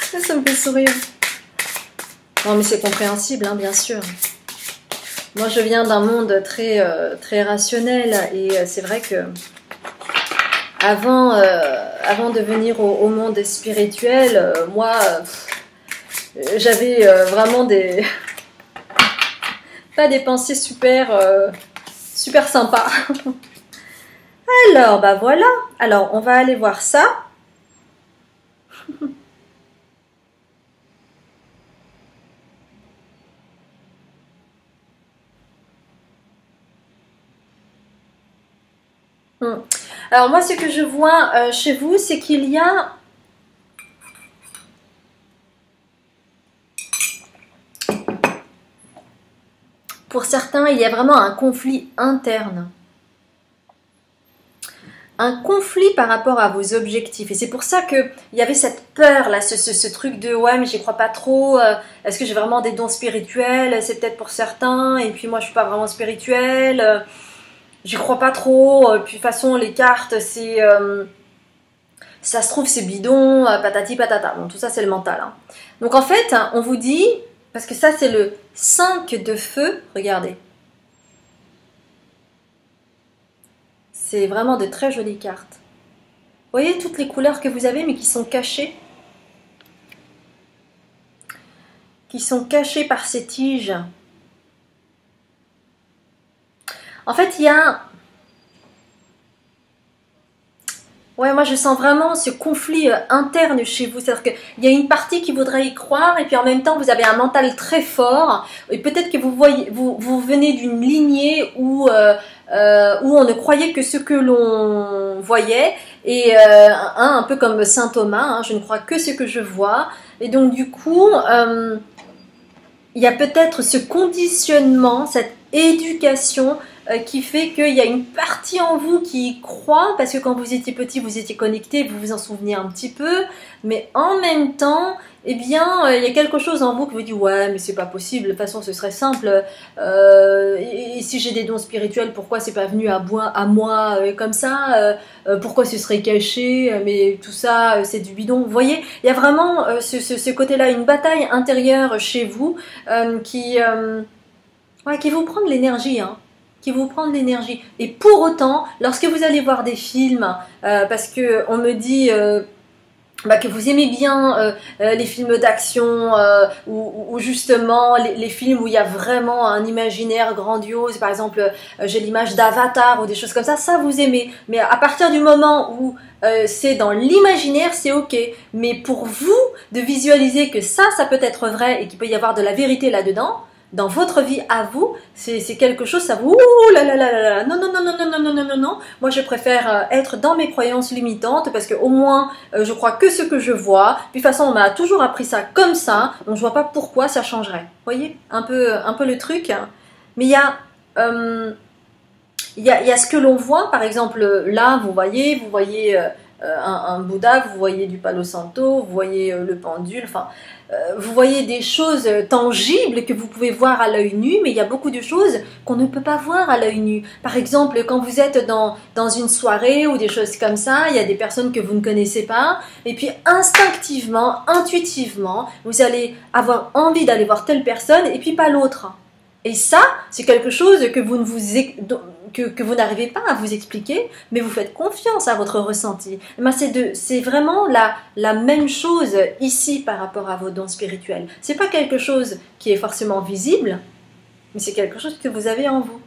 Ça me fait sourire. Non, mais c'est compréhensible, hein, bien sûr. Moi, je viens d'un monde très rationnel et c'est vrai que avant de venir au monde spirituel, moi, j'avais vraiment pas des pensées super sympas. Alors, bah voilà. Alors, on va aller voir ça. Alors moi, ce que je vois chez vous, c'est qu'il y a pour certains, il y a vraiment un conflit interne. Un conflit par rapport à vos objectifs. Et c'est pour ça qu'il y avait cette peur, là, ce truc de « ouais, mais j'y crois pas trop, est-ce que j'ai vraiment des dons spirituels? C'est peut-être pour certains, et puis moi, je suis pas vraiment spirituelle. J'y crois pas trop, puis de toute façon, les cartes, c'est... ça se trouve, c'est bidon, patati patata. » Bon, tout ça, c'est le mental. Hein. Donc en fait, on vous dit, parce que ça, c'est le 5 de feu, regardez. C'est vraiment de très jolies cartes. Vous voyez toutes les couleurs que vous avez, mais qui sont cachées? Qui sont cachées par ces tiges. En fait, il y a... Ouais, moi je sens vraiment ce conflit interne chez vous. C'est-à-dire qu'il y a une partie qui voudrait y croire et puis en même temps vous avez un mental très fort. Et peut-être que vous venez d'une lignée où on ne croyait que ce que l'on voyait. Et un peu comme saint Thomas, hein, je ne crois que ce que je vois. Et donc du coup, il y a peut-être ce conditionnement, cette éducation qui fait qu'il y a une partie en vous qui y croit, parce que quand vous étiez petit, vous étiez connecté, vous vous en souvenez un petit peu, mais en même temps, eh bien, il y a quelque chose en vous qui vous dit « ouais, mais c'est pas possible, de toute façon, ce serait simple, et si j'ai des dons spirituels, pourquoi c'est pas venu à moi comme ça pourquoi ce serait caché, mais tout ça, c'est du bidon. » Vous voyez, il y a vraiment ce côté-là, une bataille intérieure chez vous qui vous prend de l'énergie, hein. Qui vous prend de l'énergie. Et pour autant, lorsque vous allez voir des films, parce que on me dit que vous aimez bien les films d'action ou justement les films où il y a vraiment un imaginaire grandiose, par exemple j'ai l'image d'Avatar ou des choses comme ça vous aimez. Mais à partir du moment où c'est dans l'imaginaire, c'est ok. Mais pour vous, de visualiser que ça peut être vrai et qu'il peut y avoir de la vérité là-dedans, dans votre vie à vous, c'est quelque chose, ça vous... Ouh là là là là là, non, non, non, non, non, non, non, non, non, non. Moi, je préfère être dans mes croyances limitantes parce qu'au moins, je crois que ce que je vois. Puis de toute façon, on m'a toujours appris ça comme ça, donc je vois pas pourquoi ça changerait. Vous voyez un peu le truc. Mais il y a ce que l'on voit, par exemple, là, vous voyez un Bouddha, vous voyez du Palo Santo, vous voyez le pendule, enfin... vous voyez des choses tangibles que vous pouvez voir à l'œil nu, mais il y a beaucoup de choses qu'on ne peut pas voir à l'œil nu. Par exemple, quand vous êtes dans une soirée ou des choses comme ça, il y a des personnes que vous ne connaissez pas, et puis instinctivement, intuitivement, vous allez avoir envie d'aller voir telle personne, et puis pas l'autre. Et ça, c'est quelque chose que vous n'arrivez pas à vous expliquer, mais vous faites confiance à votre ressenti. C'est vraiment la même chose ici par rapport à vos dons spirituels. C'est pas quelque chose qui est forcément visible, mais c'est quelque chose que vous avez en vous.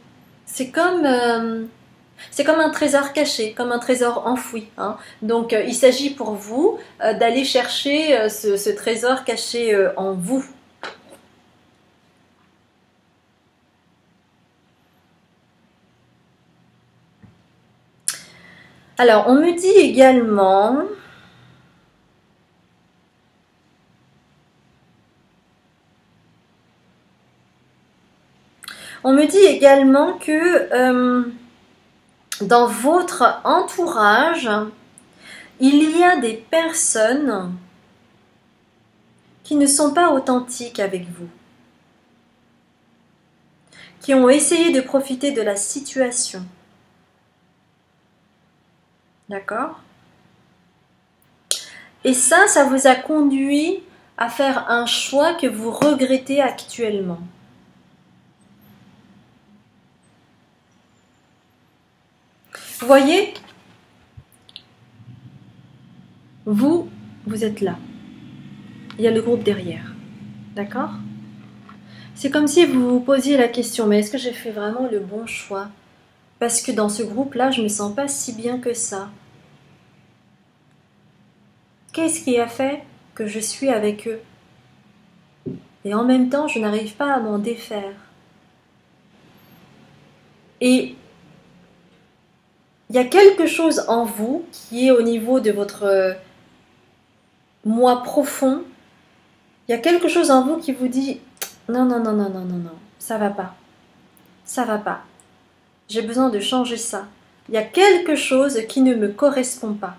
C'est comme un trésor caché, comme un trésor enfoui. Hein. Donc il s'agit pour vous d'aller chercher ce trésor caché en vous. Alors, on me dit également... me dit également que dans votre entourage, il y a des personnes qui ne sont pas authentiques avec vous, qui ont essayé de profiter de la situation. D'accord? Et ça vous a conduit à faire un choix que vous regrettez actuellement. Vous voyez, vous êtes là. Il y a le groupe derrière. D'accord? C'est comme si vous vous posiez la question, mais est-ce que j'ai fait vraiment le bon choix? Parce que dans ce groupe-là, je ne me sens pas si bien que ça. Qu'est-ce qui a fait que je suis avec eux? Et en même temps, je n'arrive pas à m'en défaire. Et il y a quelque chose en vous qui est au niveau de votre moi profond. Il y a quelque chose en vous qui vous dit non, non, non, non, non, non, non, ça va pas. Ça va pas. J'ai besoin de changer ça. Il y a quelque chose qui ne me correspond pas.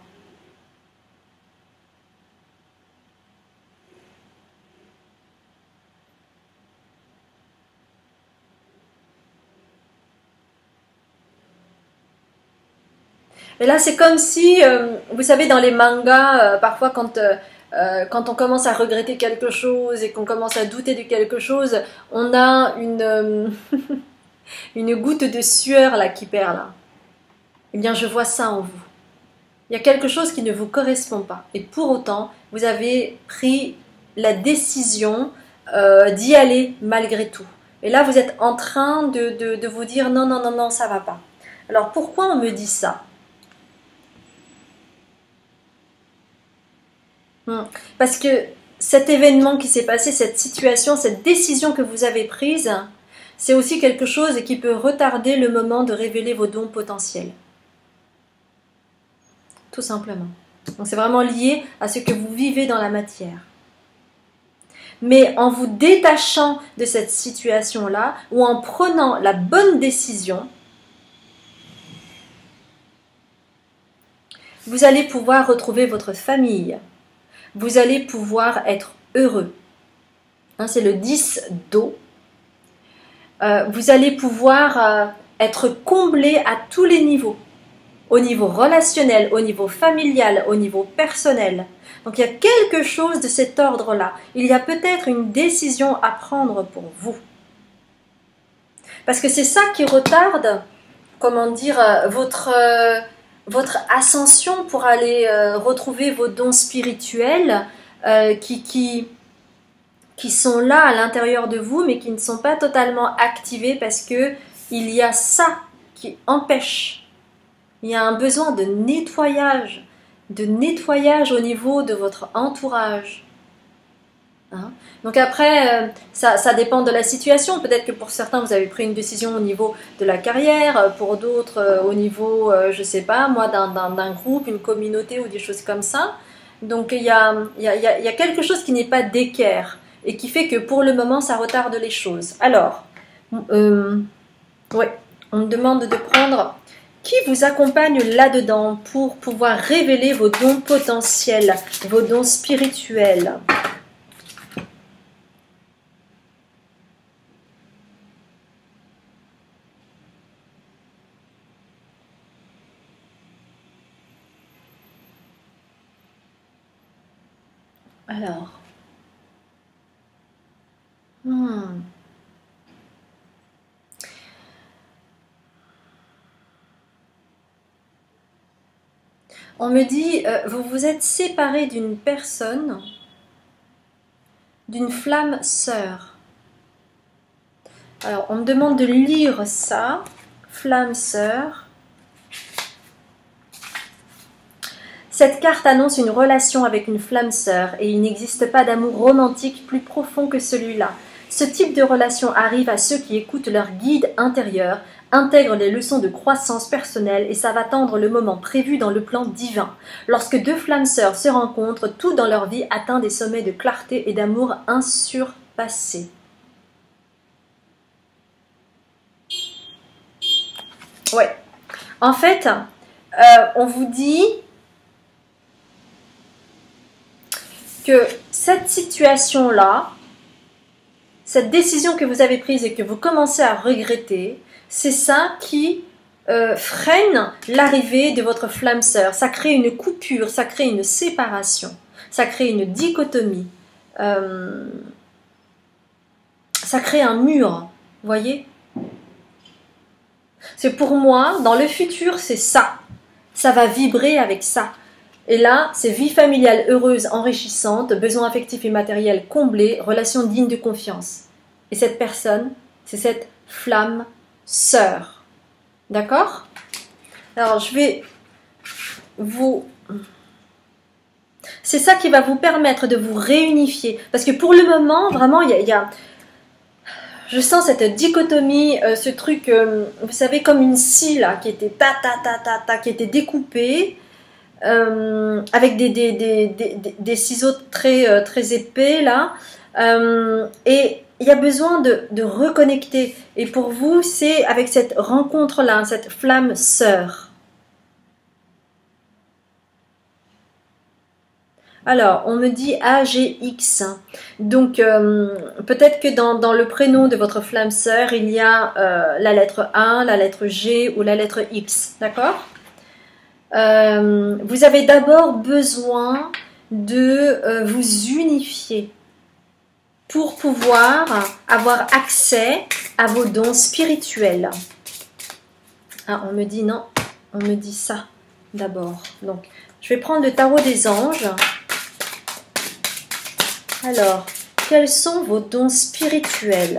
Et là, c'est comme si, vous savez, dans les mangas, parfois quand on commence à regretter quelque chose et qu'on commence à douter de quelque chose, on a une goutte de sueur là qui perle. Là. Eh bien, je vois ça en vous. Il y a quelque chose qui ne vous correspond pas. Et pour autant, vous avez pris la décision d'y aller malgré tout. Et là, vous êtes en train de vous dire non, non, non, non, ça va pas. Alors, pourquoi on me dit ça? Parce que cet événement qui s'est passé, cette situation, cette décision que vous avez prise, c'est aussi quelque chose qui peut retarder le moment de révéler vos dons potentiels. Tout simplement. Donc c'est vraiment lié à ce que vous vivez dans la matière. Mais en vous détachant de cette situation-là, ou en prenant la bonne décision, vous allez pouvoir retrouver votre famille. Vous allez pouvoir être heureux. Hein, c'est le 10 d'eau. Vous allez pouvoir être comblé à tous les niveaux. Au niveau relationnel, au niveau familial, au niveau personnel. Donc il y a quelque chose de cet ordre-là. Il y a peut-être une décision à prendre pour vous. Parce que c'est ça qui retarde, comment dire, votre ascension pour aller retrouver vos dons spirituels qui sont là à l'intérieur de vous mais qui ne sont pas totalement activés parce que il y a ça qui empêche. Il y a un besoin de nettoyage au niveau de votre entourage. Hein? Donc après, ça dépend de la situation. Peut-être que pour certains, vous avez pris une décision au niveau de la carrière, pour d'autres au niveau, je ne sais pas, moi, d'un groupe, une communauté ou des choses comme ça. Donc il y a quelque chose qui n'est pas d'équerre et qui fait que pour le moment, ça retarde les choses. Alors, ouais, on me demande de prendre qui vous accompagne là-dedans pour pouvoir révéler vos dons potentiels, vos dons spirituels. Alors, on me dit, vous vous êtes séparé d'une personne, d'une flamme sœur. Alors, on me demande de lire ça, flamme sœur. Cette carte annonce une relation avec une flamme sœur et il n'existe pas d'amour romantique plus profond que celui-là. Ce type de relation arrive à ceux qui écoutent leur guide intérieur, intègrent les leçons de croissance personnelle et savent attendre le moment prévu dans le plan divin. Lorsque deux flammes sœurs se rencontrent, tout dans leur vie atteint des sommets de clarté et d'amour insurpassés. Ouais. En fait, on vous dit que cette situation-là, cette décision que vous avez prise et que vous commencez à regretter, c'est ça qui freine l'arrivée de votre flamme sœur. Ça crée une coupure, ça crée une séparation, ça crée une dichotomie, ça crée un mur, vous voyez? C'est pour moi, dans le futur, c'est ça. Ça va vibrer avec ça. Et là, c'est vie familiale heureuse, enrichissante, besoins affectifs et matériels comblés, relation digne de confiance. Et cette personne, c'est cette flamme sœur. D'accord? Alors, je vais vous... C'est ça qui va vous permettre de vous réunifier. Parce que pour le moment, vraiment, il y a je sens cette dichotomie, ce truc, vous savez, comme une scie là, qui était qui était découpée, avec des ciseaux très épais là, et il y a besoin de reconnecter. Et pour vous, c'est avec cette rencontre là, cette flamme sœur. Alors, on me dit AGX. Donc, peut-être que dans le prénom de votre flamme sœur, il y a la lettre A, la lettre G ou la lettre X. D'accord? Vous avez d'abord besoin de vous unifier pour pouvoir avoir accès à vos dons spirituels. Ah, on me dit non, on me dit ça d'abord. Donc, je vais prendre le tarot des anges. Alors, quels sont vos dons spirituels?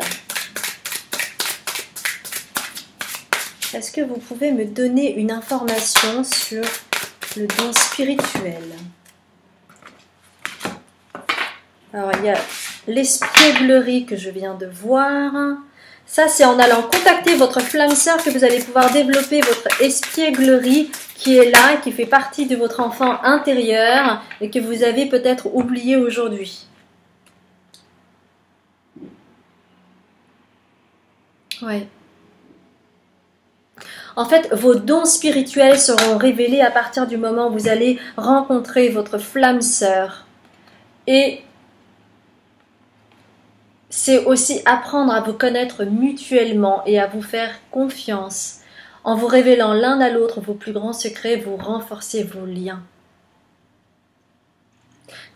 Est-ce que vous pouvez me donner une information sur le don spirituel? Alors, il y a l'espièglerie que je viens de voir. Ça, c'est en allant contacter votre flamme sœur que vous allez pouvoir développer votre espièglerie qui est là, qui fait partie de votre enfant intérieur et que vous avez peut-être oublié aujourd'hui. Ouais. En fait, vos dons spirituels seront révélés à partir du moment où vous allez rencontrer votre flamme sœur. Et c'est aussi apprendre à vous connaître mutuellement et à vous faire confiance. En vous révélant l'un à l'autre vos plus grands secrets, vous renforcez vos liens.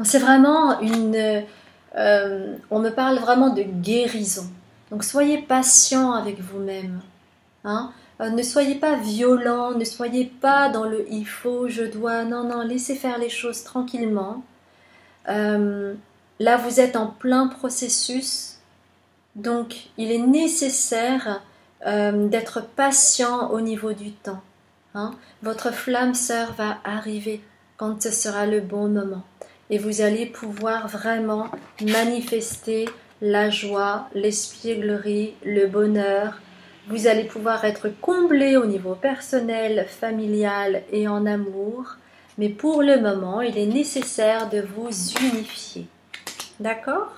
C'est vraiment une... on me parle vraiment de guérison. Donc soyez patient avec vous-même. Hein? Ne soyez pas violent, ne soyez pas dans le il faut, je dois. Non, non, laissez faire les choses tranquillement. Là, vous êtes en plein processus. Donc, il est nécessaire d'être patient au niveau du temps. Hein? Votre flamme sœur va arriver quand ce sera le bon moment. Et vous allez pouvoir vraiment manifester la joie, l'espièglerie, le bonheur. Vous allez pouvoir être comblé au niveau personnel, familial et en amour. Mais pour le moment, il est nécessaire de vous unifier. D'accord?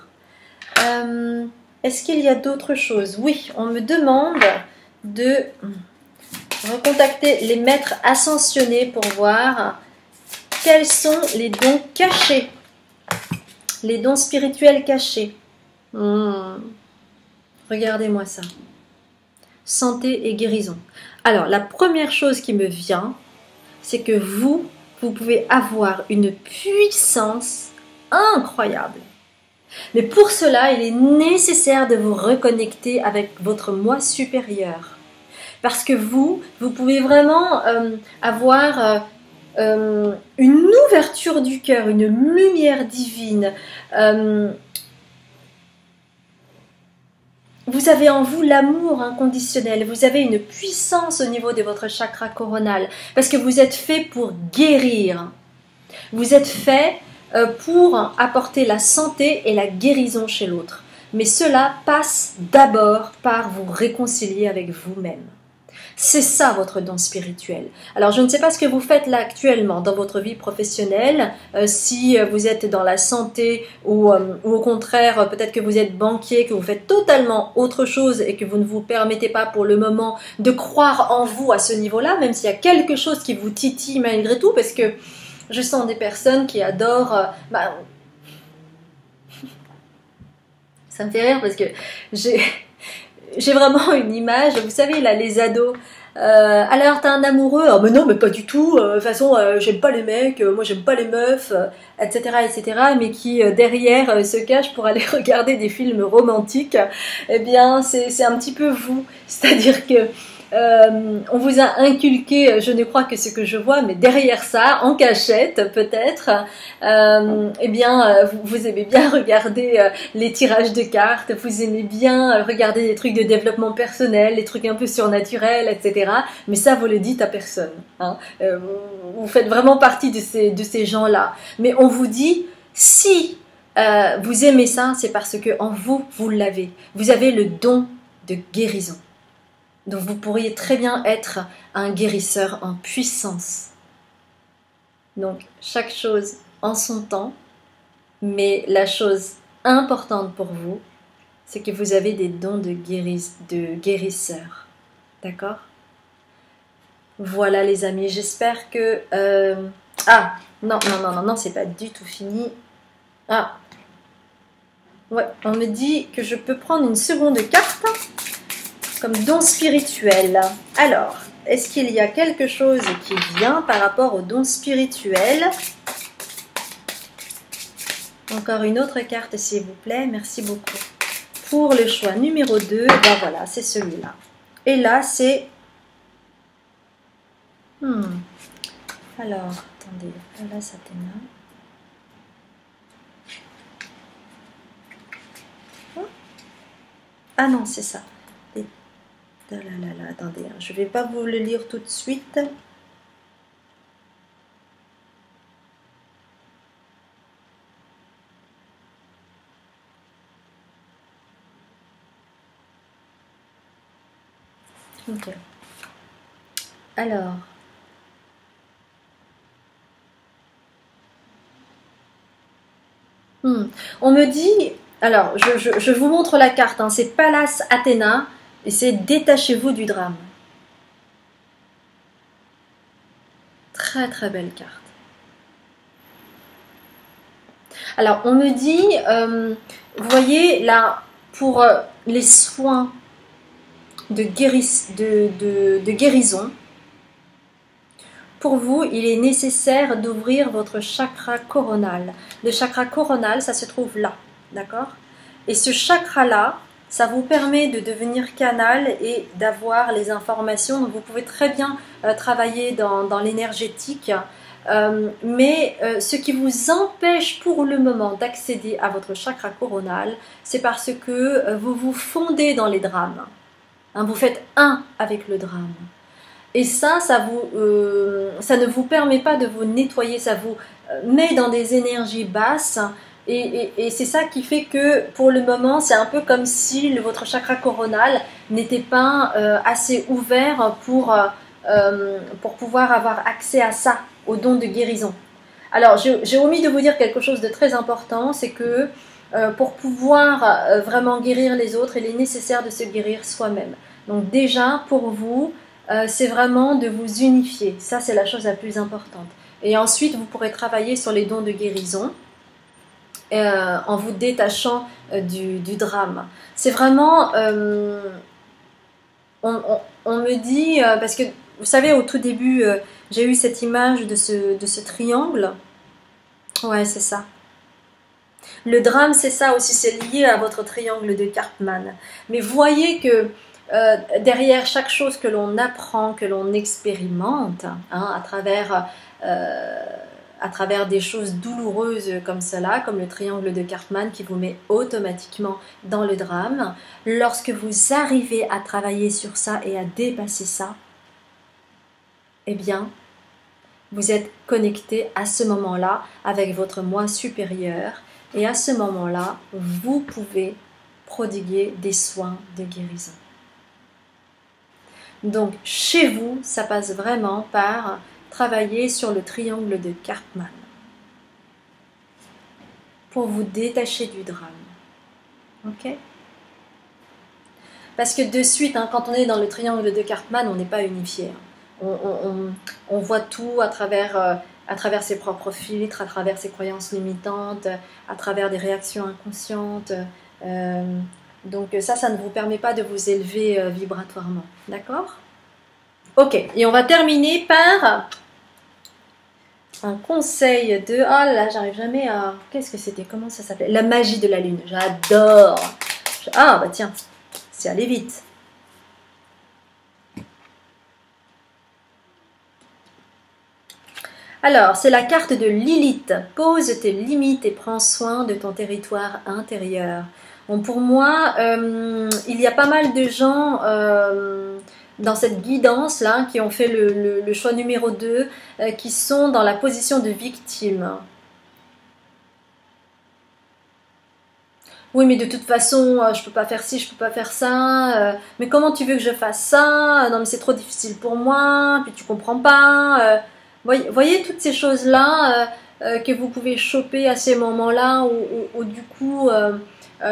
Est-ce qu'il y a d'autres choses? Oui, on me demande de recontacter les maîtres ascensionnés pour voir quels sont les dons cachés, les dons spirituels cachés. Regardez-moi ça. Santé et guérison. Alors, la première chose qui me vient, c'est que vous pouvez avoir une puissance incroyable. Mais pour cela, il est nécessaire de vous reconnecter avec votre moi supérieur. Parce que vous pouvez vraiment avoir une ouverture du cœur, une lumière divine. Vous avez en vous l'amour inconditionnel, vous avez une puissance au niveau de votre chakra coronal, parce que vous êtes fait pour guérir. Vous êtes fait pour apporter la santé et la guérison chez l'autre. Mais cela passe d'abord par vous réconcilier avec vous-même. C'est ça votre don spirituel. Alors je ne sais pas ce que vous faites là actuellement dans votre vie professionnelle, si vous êtes dans la santé ou au contraire peut-être que vous êtes banquier, que vous faites totalement autre chose et que vous ne vous permettez pas pour le moment de croire en vous à ce niveau-là, même s'il y a quelque chose qui vous titille malgré tout, parce que je sens des personnes qui adorent... ça me fait rire parce que j'ai vraiment une image, vous savez là, les ados. Alors t'as un amoureux? Ah mais non, mais pas du tout. De toute façon, j'aime pas les mecs, moi j'aime pas les meufs, etc., etc. Mais qui derrière se cachent pour aller regarder des films romantiques. Eh bien, c'est un petit peu vous. C'est-à-dire que on vous a inculqué, je ne crois que ce que je vois, mais derrière ça, en cachette peut-être, eh bien, vous aimez bien regarder les tirages de cartes, vous aimez bien regarder des trucs de développement personnel, les trucs un peu surnaturels, etc. Mais ça, vous le dites à personne. Hein. Vous faites vraiment partie de ces gens-là. Mais on vous dit, si vous aimez ça, c'est parce que en vous, vous l'avez. Vous avez le don de guérison. Donc vous pourriez très bien être un guérisseur en puissance. Donc chaque chose en son temps, mais la chose importante pour vous, c'est que vous avez des dons de guérisseur. D'accord? Voilà les amis, j'espère que... Ah, non, c'est pas du tout fini. Ah, ouais, on me dit que je peux prendre une seconde carte comme don spirituel. Alors, est-ce qu'il y a quelque chose qui vient par rapport au don spirituel? Encore une autre carte, s'il vous plaît. Merci beaucoup. Pour le choix numéro 2, ben voilà, c'est celui-là. Et là, c'est... Alors, attendez, là, ça t'énerve. Ah non, c'est ça. Attendez, je ne vais pas vous le lire tout de suite. Ok. Alors. On me dit... Alors, je vous montre la carte. Hein, c'est Pallas Athéna. Et c'est détachez-vous du drame. Très très belle carte. Alors on me dit, vous voyez là, pour les soins de guérison, pour vous il est nécessaire d'ouvrir votre chakra coronal. Le chakra coronal, ça se trouve là, d'accord? Et ce chakra-là, ça vous permet de devenir canal et d'avoir les informations. Donc vous pouvez très bien travailler dans l'énergétique. Mais ce qui vous empêche pour le moment d'accéder à votre chakra coronal, c'est parce que vous vous fondez dans les drames. Hein, vous faites un avec le drame. Et ça ne vous permet pas de vous nettoyer, ça vous met dans des énergies basses. Et c'est ça qui fait que pour le moment, c'est un peu comme si votre chakra coronal n'était pas assez ouvert pour pouvoir avoir accès à ça, au don de guérison. Alors, j'ai omis de vous dire quelque chose de très important, c'est que pour pouvoir vraiment guérir les autres, il est nécessaire de se guérir soi-même. Donc déjà, pour vous, c'est vraiment de vous unifier. Ça, c'est la chose la plus importante. Et ensuite, vous pourrez travailler sur les dons de guérison. En vous détachant du drame. C'est vraiment... on me dit... parce que, vous savez, au tout début, j'ai eu cette image de ce triangle. Ouais, c'est ça. Le drame, c'est ça aussi, c'est lié à votre triangle de Karpman. Mais voyez que derrière chaque chose que l'on apprend, que l'on expérimente, hein, à travers des choses douloureuses comme cela, comme le triangle de Karpman qui vous met automatiquement dans le drame, lorsque vous arrivez à travailler sur ça et à dépasser ça, eh bien, vous êtes connecté à ce moment-là avec votre moi supérieur et à ce moment-là, vous pouvez prodiguer des soins de guérison. Donc, chez vous, ça passe vraiment par travailler sur le triangle de Karpman pour vous détacher du drame. Ok? Parce que de suite, hein, quand on est dans le triangle de Karpman, on n'est pas unifié. On voit tout à travers ses propres filtres, à travers ses croyances limitantes, à travers des réactions inconscientes. Donc ça ne vous permet pas de vous élever vibratoirement. D'accord? Ok, et on va terminer par un conseil de... Oh là, j'arrive jamais à... Qu'est-ce que c'était? Comment ça s'appelait? La magie de la lune. J'adore. Ah bah tiens, c'est allé vite. Alors, c'est la carte de Lilith. Pose tes limites et prends soin de ton territoire intérieur. Bon, pour moi, il y a pas mal de gens dans cette guidance-là qui ont fait le choix numéro 2, qui sont dans la position de victime. Oui, mais de toute façon, je peux pas faire ci, je peux pas faire ça. Mais comment tu veux que je fasse ça? Non, mais c'est trop difficile pour moi. Puis tu comprends pas. Voyez toutes ces choses-là que vous pouvez choper à ces moments-là où du coup,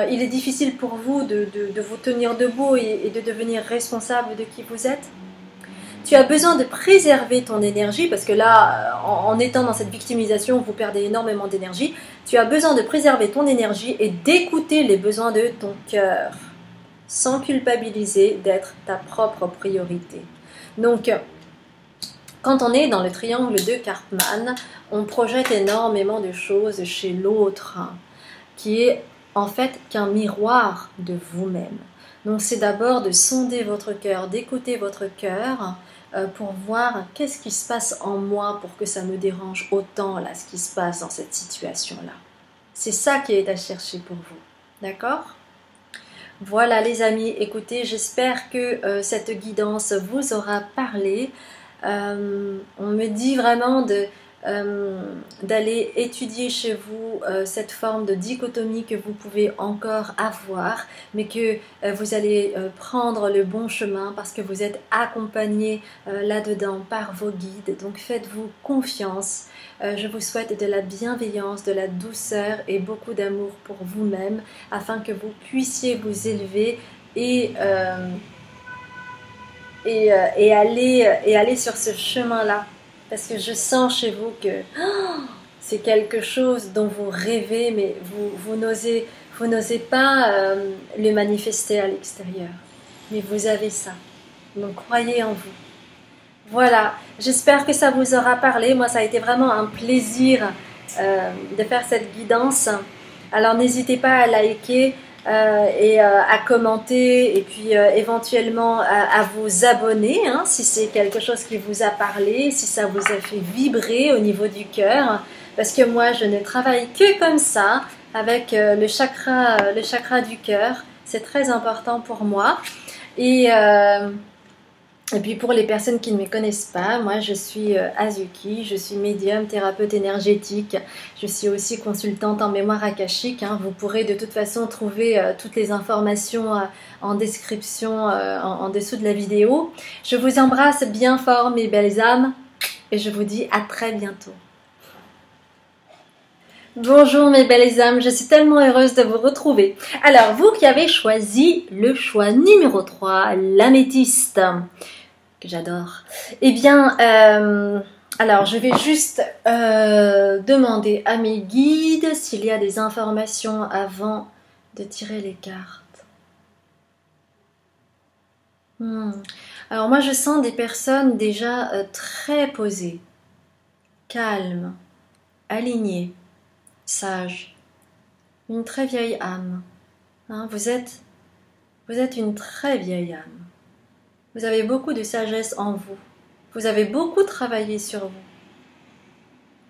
il est difficile pour vous de vous tenir debout et de devenir responsable de qui vous êtes. Tu as besoin de préserver ton énergie parce que là, en étant dans cette victimisation, vous perdez énormément d'énergie. Tu as besoin de préserver ton énergie et d'écouter les besoins de ton cœur sans culpabiliser d'être ta propre priorité. Donc, quand on est dans le triangle de Karpman, on projette énormément de choses chez l'autre, qui est en fait qu'un miroir de vous-même. Donc c'est d'abord de sonder votre cœur, d'écouter votre cœur pour voir qu'est-ce qui se passe en moi pour que ça me dérange autant là, ce qui se passe dans cette situation-là. C'est ça qui est à chercher pour vous. D'accord ? Voilà les amis, écoutez, j'espère que cette guidance vous aura parlé. On me dit vraiment d'aller étudier chez vous cette forme de dichotomie que vous pouvez encore avoir, mais que vous allez prendre le bon chemin parce que vous êtes accompagné là-dedans par vos guides. Donc faites-vous confiance. Je vous souhaite de la bienveillance, de la douceur et beaucoup d'amour pour vous-même afin que vous puissiez vous élever et aller sur ce chemin-là. Parce que je sens chez vous que c'est quelque chose dont vous rêvez, mais vous n'osez pas le manifester à l'extérieur. Mais vous avez ça. Donc croyez en vous. Voilà, j'espère que ça vous aura parlé. Moi, ça a été vraiment un plaisir de faire cette guidance. Alors n'hésitez pas à liker et à commenter et puis éventuellement à vous abonner hein, si c'est quelque chose qui vous a parlé, si ça vous a fait vibrer au niveau du cœur, parce que moi je ne travaille que comme ça avec le chakra du cœur. C'est très important pour moi. Et puis pour les personnes qui ne me connaissent pas, moi je suis Azuki, je suis médium, thérapeute énergétique, je suis aussi consultante en mémoire akashique. Hein. Vous pourrez de toute façon trouver toutes les informations en description en dessous de la vidéo. Je vous embrasse bien fort mes belles âmes et je vous dis à très bientôt. Bonjour mes belles âmes, je suis tellement heureuse de vous retrouver. Alors vous qui avez choisi le choix numéro 3, l'améthyste, que j'adore, eh bien, alors je vais juste demander à mes guides s'il y a des informations avant de tirer les cartes. Alors moi je sens des personnes déjà très posées, calmes, alignées, sages, une très vieille âme. Hein, vous êtes une très vieille âme. Vous avez beaucoup de sagesse en vous. Vous avez beaucoup travaillé sur vous.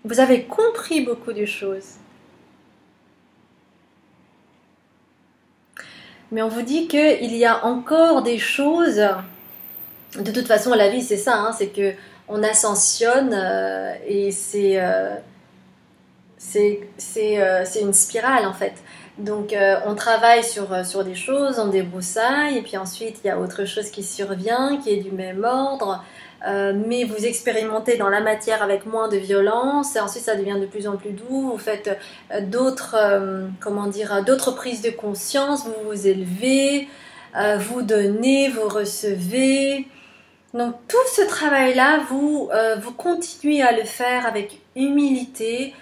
Vous avez compris beaucoup de choses. Mais on vous dit qu'il y a encore des choses. De toute façon, la vie, c'est ça. Hein, c'est qu'on ascensionne et c'est une spirale en fait. Donc on travaille sur des choses, on débroussaille, et puis ensuite il y a autre chose qui survient, qui est du même ordre, mais vous expérimentez dans la matière avec moins de violence, et ensuite ça devient de plus en plus doux, vous faites comment dire, d'autres prises de conscience, vous vous élevez, vous donnez, vous recevez. Donc tout ce travail-là, vous continuez à le faire avec humilité.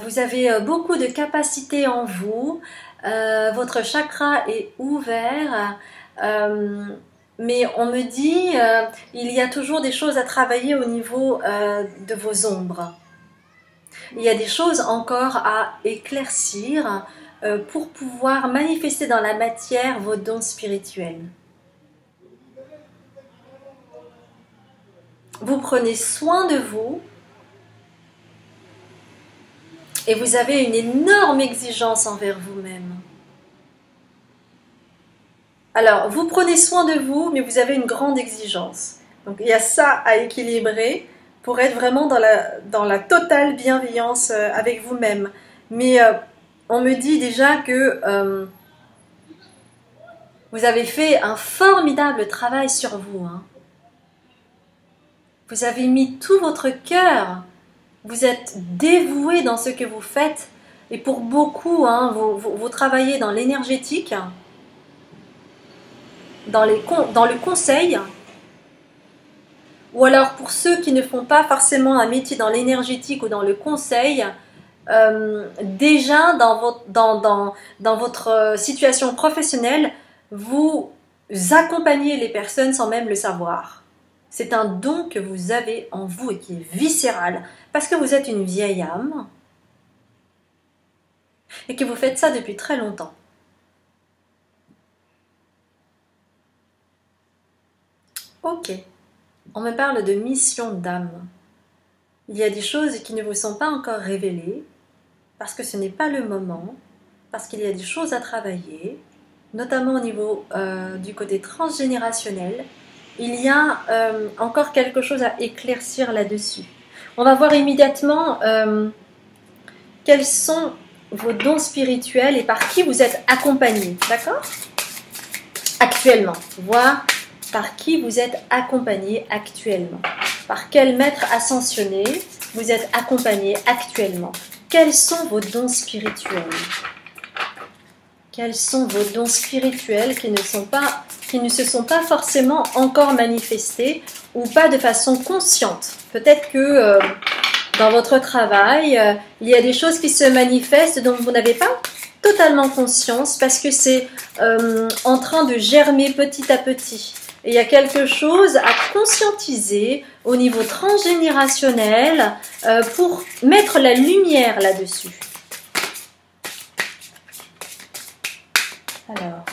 Vous avez beaucoup de capacités en vous. Votre chakra est ouvert. Mais on me dit, il y a toujours des choses à travailler au niveau de vos ombres. Il y a des choses encore à éclaircir pour pouvoir manifester dans la matière vos dons spirituels. Vous prenez soin de vous et vous avez une énorme exigence envers vous-même. Alors, vous prenez soin de vous, mais vous avez une grande exigence. Donc, il y a ça à équilibrer pour être vraiment dans la totale bienveillance avec vous-même. Mais on me dit déjà que vous avez fait un formidable travail sur vous. Hein. Vous avez mis tout votre cœur. Vous êtes dévoué dans ce que vous faites. Et pour beaucoup, hein, vous travaillez dans l'énergétique, dans le conseil. Ou alors pour ceux qui ne font pas forcément un métier dans l'énergétique ou dans le conseil, déjà dans votre situation professionnelle, vous accompagnez les personnes sans même le savoir. C'est un don que vous avez en vous et qui est viscéral, parce que vous êtes une vieille âme et que vous faites ça depuis très longtemps. Ok, on me parle de mission d'âme. Il y a des choses qui ne vous sont pas encore révélées, parce que ce n'est pas le moment, parce qu'il y a des choses à travailler, notamment au niveau du côté transgénérationnel. Il y a encore quelque chose à éclaircir là-dessus. On va voir immédiatement quels sont vos dons spirituels et par qui vous êtes accompagné, d'accord? Actuellement, voir par qui vous êtes accompagné actuellement. Par quel maître ascensionné vous êtes accompagné actuellement. Quels sont vos dons spirituels? Quels sont vos dons spirituels qui ne se sont pas forcément encore manifestés ou pas de façon consciente? Peut-être que dans votre travail, il y a des choses qui se manifestent dont vous n'avez pas totalement conscience parce que c'est en train de germer petit à petit. Et il y a quelque chose à conscientiser au niveau transgénérationnel pour mettre la lumière là-dessus. Alors,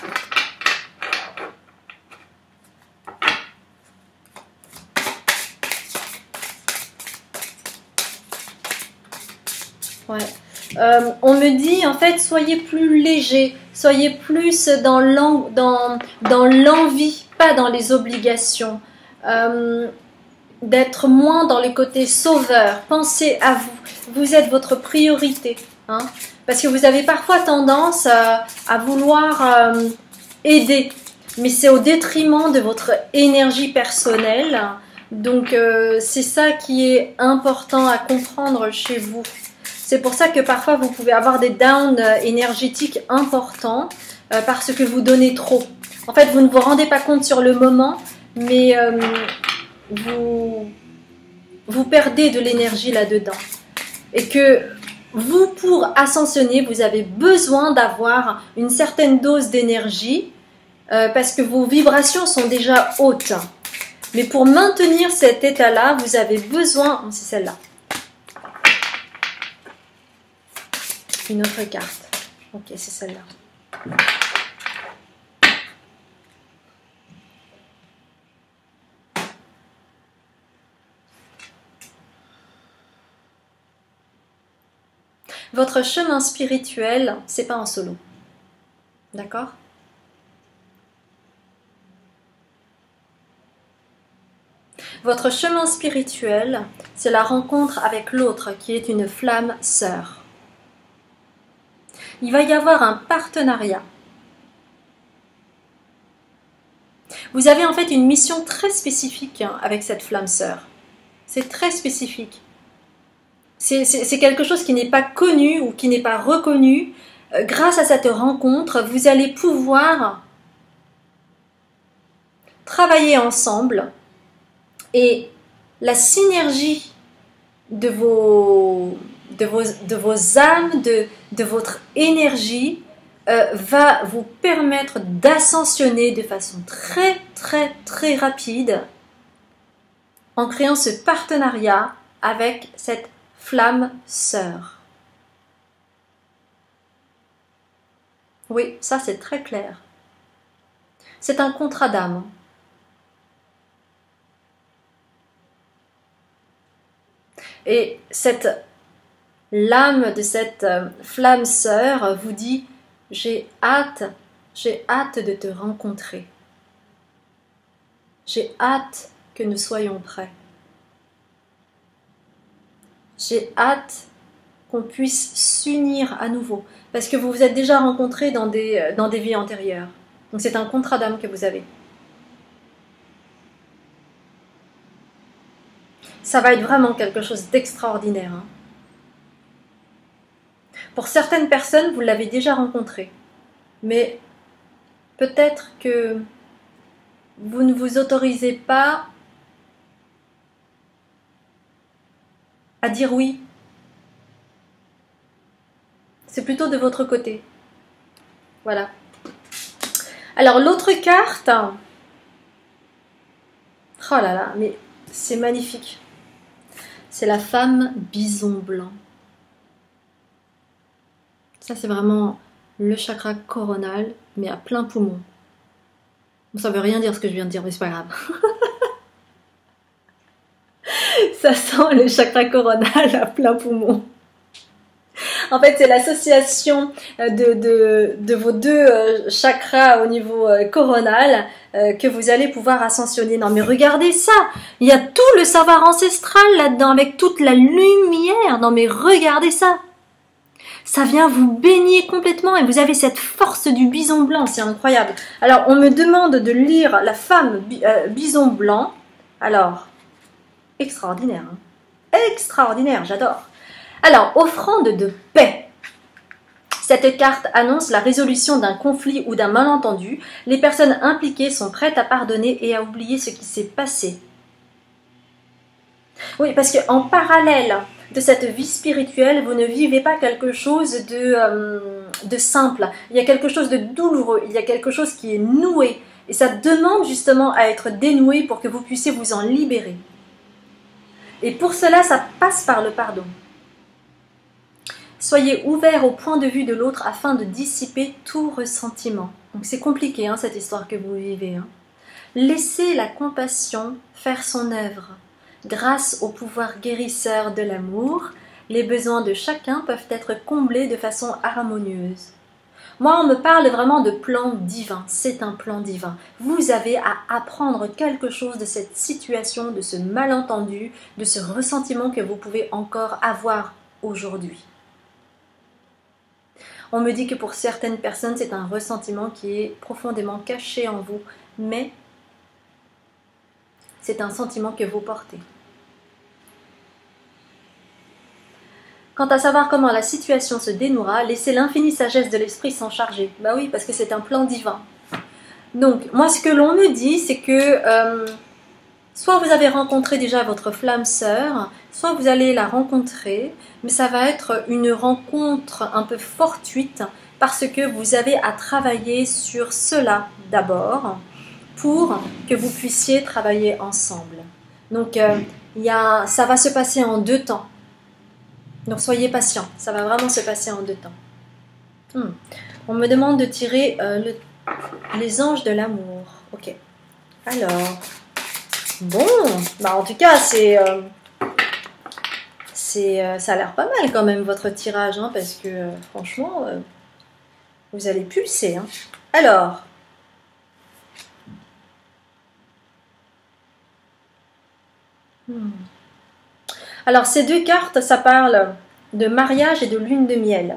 ouais. On me dit en fait soyez plus léger, soyez plus dans l'envie, pas dans les obligations, d'être moins dans le côté sauveur. Pensez à vous, vous êtes votre priorité, hein, parce que vous avez parfois tendance à vouloir aider, mais c'est au détriment de votre énergie personnelle. Donc c'est ça qui est important à comprendre chez vous. C'est pour ça que parfois vous pouvez avoir des downs énergétiques importants parce que vous donnez trop. En fait, vous ne vous rendez pas compte sur le moment, mais vous perdez de l'énergie là-dedans. Et que vous, pour ascensionner, vous avez besoin d'avoir une certaine dose d'énergie parce que vos vibrations sont déjà hautes. Mais pour maintenir cet état-là, vous avez besoin... C'est celle-là. Une autre carte. Ok, c'est celle-là. Votre chemin spirituel, c'est pas en solo. D'accord? Votre chemin spirituel, c'est la rencontre avec l'autre qui est une flamme sœur. Il va y avoir un partenariat. Vous avez en fait une mission très spécifique avec cette flamme sœur. C'est très spécifique. C'est quelque chose qui n'est pas connu ou qui n'est pas reconnu. Grâce à cette rencontre, vous allez pouvoir travailler ensemble et la synergie de vos âmes, de votre énergie va vous permettre d'ascensionner de façon très très très rapide en créant ce partenariat avec cette flamme sœur. Oui, ça c'est très clair. C'est un contrat d'âme. Et l'âme de cette flamme sœur vous dit « j'ai hâte de te rencontrer. J'ai hâte que nous soyons prêts. J'ai hâte qu'on puisse s'unir à nouveau. » Parce que vous vous êtes déjà rencontrés dans des vies antérieures. Donc c'est un contrat d'âme que vous avez. Ça va être vraiment quelque chose d'extraordinaire. Hein. Pour certaines personnes, vous l'avez déjà rencontré. Mais peut-être que vous ne vous autorisez pas à dire oui. C'est plutôt de votre côté. Voilà. Alors l'autre carte, oh là là, mais c'est magnifique. C'est la femme bison blanc. Ça c'est vraiment le chakra coronal, mais à plein poumon. Ça veut rien dire ce que je viens de dire, mais c'est pas grave. Ça sent le chakra coronal à plein poumon. En fait, c'est l'association de vos deux chakras au niveau coronal que vous allez pouvoir ascensionner. Non mais regardez ça, il y a tout le savoir ancestral là-dedans avec toute la lumière. Non mais regardez ça. Ça vient vous baigner complètement et vous avez cette force du bison blanc, c'est incroyable. Alors, on me demande de lire la femme bison blanc. Alors, extraordinaire, hein. Extraordinaire, j'adore. Alors, offrande de paix. Cette carte annonce la résolution d'un conflit ou d'un malentendu. Les personnes impliquées sont prêtes à pardonner et à oublier ce qui s'est passé. Oui, parce qu'en parallèle de cette vie spirituelle, vous ne vivez pas quelque chose de simple. Il y a quelque chose de douloureux, il y a quelque chose qui est noué. Et ça demande justement à être dénoué pour que vous puissiez vous en libérer. Et pour cela, ça passe par le pardon. Soyez ouverts au point de vue de l'autre afin de dissiper tout ressentiment. Donc c'est compliqué hein, cette histoire que vous vivez. Hein. Laissez la compassion faire son œuvre. Grâce au pouvoir guérisseur de l'amour, les besoins de chacun peuvent être comblés de façon harmonieuse. Moi, on me parle vraiment de plan divin. C'est un plan divin. Vous avez à apprendre quelque chose de cette situation, de ce malentendu, de ce ressentiment que vous pouvez encore avoir aujourd'hui. On me dit que pour certaines personnes, c'est un ressentiment qui est profondément caché en vous, mais c'est un sentiment que vous portez. Quant à savoir comment la situation se dénouera, laissez l'infinie sagesse de l'esprit s'en charger. Bah oui, parce que c'est un plan divin. Donc, moi, ce que l'on me dit, c'est que soit vous avez rencontré déjà votre flamme sœur, soit vous allez la rencontrer, mais ça va être une rencontre un peu fortuite parce que vous avez à travailler sur cela d'abord pour que vous puissiez travailler ensemble. Donc, ça va se passer en 2 temps. Donc, soyez patients, ça va vraiment se passer en 2 temps. On me demande de tirer les anges de l'amour. Ok. Alors, bon, bah en tout cas, ça a l'air pas mal quand même votre tirage, hein, parce que franchement, vous allez pulser. Hein. Alors, alors ces 2 cartes, ça parle de mariage et de lune de miel.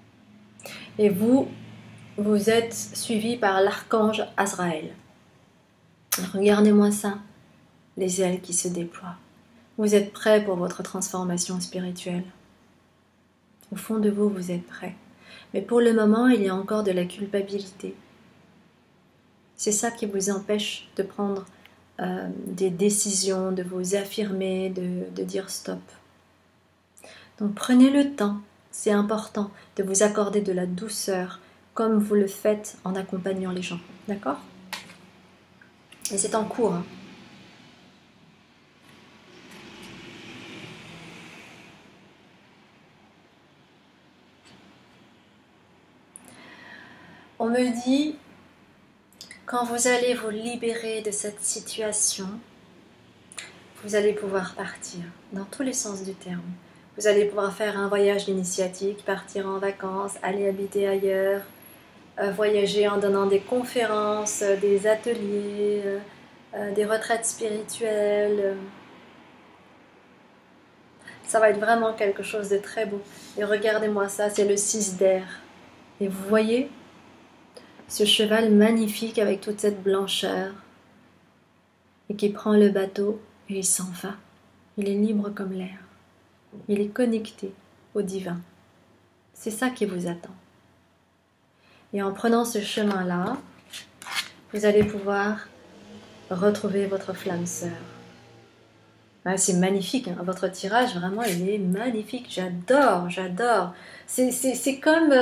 Et vous êtes suivi par l'archange Azraël. Regardez-moi ça, les ailes qui se déploient. Vous êtes prêts pour votre transformation spirituelle. Au fond de vous, vous êtes prêts. Mais pour le moment, il y a encore de la culpabilité. C'est ça qui vous empêche de prendre des décisions, de vous affirmer, de dire stop. Donc prenez le temps, c'est important de vous accorder de la douceur comme vous le faites en accompagnant les gens. D'accord? Et c'est en cours. Hein. On me dit, quand vous allez vous libérer de cette situation, vous allez pouvoir partir dans tous les sens du terme. Vous allez pouvoir faire un voyage initiatique, partir en vacances, aller habiter ailleurs, voyager en donnant des conférences, des ateliers, des retraites spirituelles. Ça va être vraiment quelque chose de très beau. Et regardez-moi ça, c'est le 6 d'air. Et vous voyez ce cheval magnifique avec toute cette blancheur et qui prend le bateau et il s'en va. Il est libre comme l'air. Il est connecté au divin. C'est ça qui vous attend. Et en prenant ce chemin-là, vous allez pouvoir retrouver votre flamme sœur. Ah, c'est magnifique, hein. Votre tirage, vraiment, il est magnifique. J'adore, j'adore. C'est comme...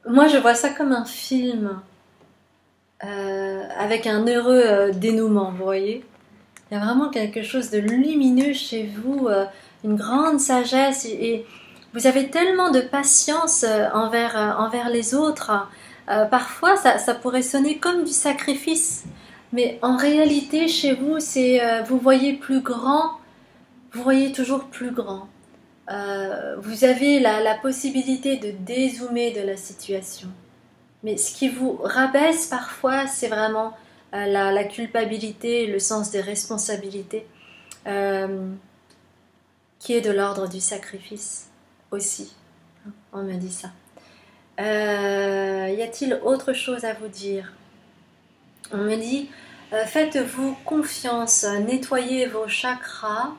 moi, je vois ça comme un film avec un heureux dénouement, vous voyez. Il y a vraiment quelque chose de lumineux chez vous, une grande sagesse et vous avez tellement de patience envers les autres. Parfois, ça pourrait sonner comme du sacrifice, mais en réalité, chez vous, vous voyez plus grand, vous voyez toujours plus grand. Vous avez la possibilité de dézoomer de la situation. Mais ce qui vous rabaisse parfois, c'est vraiment la culpabilité, le sens des responsabilités, qui est de l'ordre du sacrifice aussi. On me dit ça. Y a-t-il autre chose à vous dire? On me dit, faites-vous confiance, nettoyez vos chakras,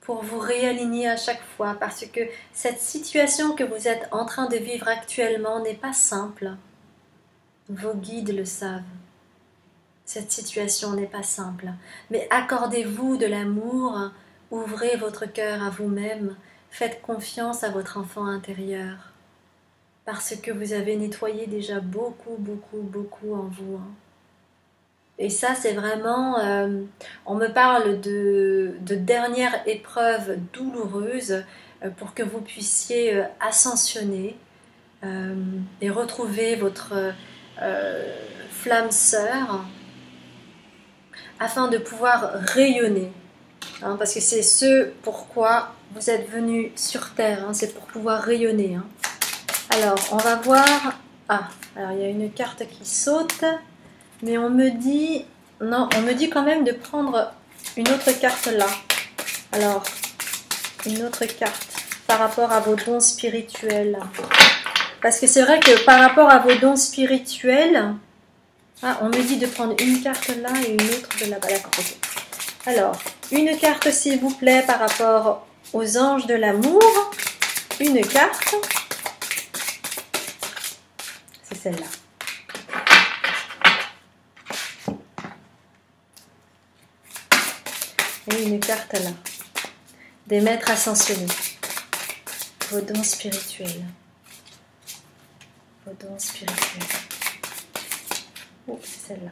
pour vous réaligner à chaque fois, parce que cette situation que vous êtes en train de vivre actuellement n'est pas simple. Vos guides le savent. Cette situation n'est pas simple. Mais accordez-vous de l'amour, ouvrez votre cœur à vous-même, faites confiance à votre enfant intérieur, parce que vous avez nettoyé déjà beaucoup, beaucoup, beaucoup en vous. Et ça, c'est vraiment... on me parle de dernière épreuve douloureuse pour que vous puissiez ascensionner et retrouver votre flamme sœur afin de pouvoir rayonner. Hein, parce que c'est ce pourquoi vous êtes venu sur Terre, hein, c'est pour pouvoir rayonner. Hein. Alors, on va voir... Ah, alors il y a une carte qui saute... Mais on me dit, non, on me dit quand même de prendre une autre carte là. Alors, une autre carte par rapport à vos dons spirituels. Parce que c'est vrai que par rapport à vos dons spirituels, ah, on me dit de prendre une carte là et une autre de là-bas. D'accord, ok. Alors, une carte s'il vous plaît par rapport aux anges de l'amour. Une carte. C'est celle-là. Et une carte là, des maîtres ascensionnés, vos dons spirituels, vos dons spirituels. Oh, c'est celle-là.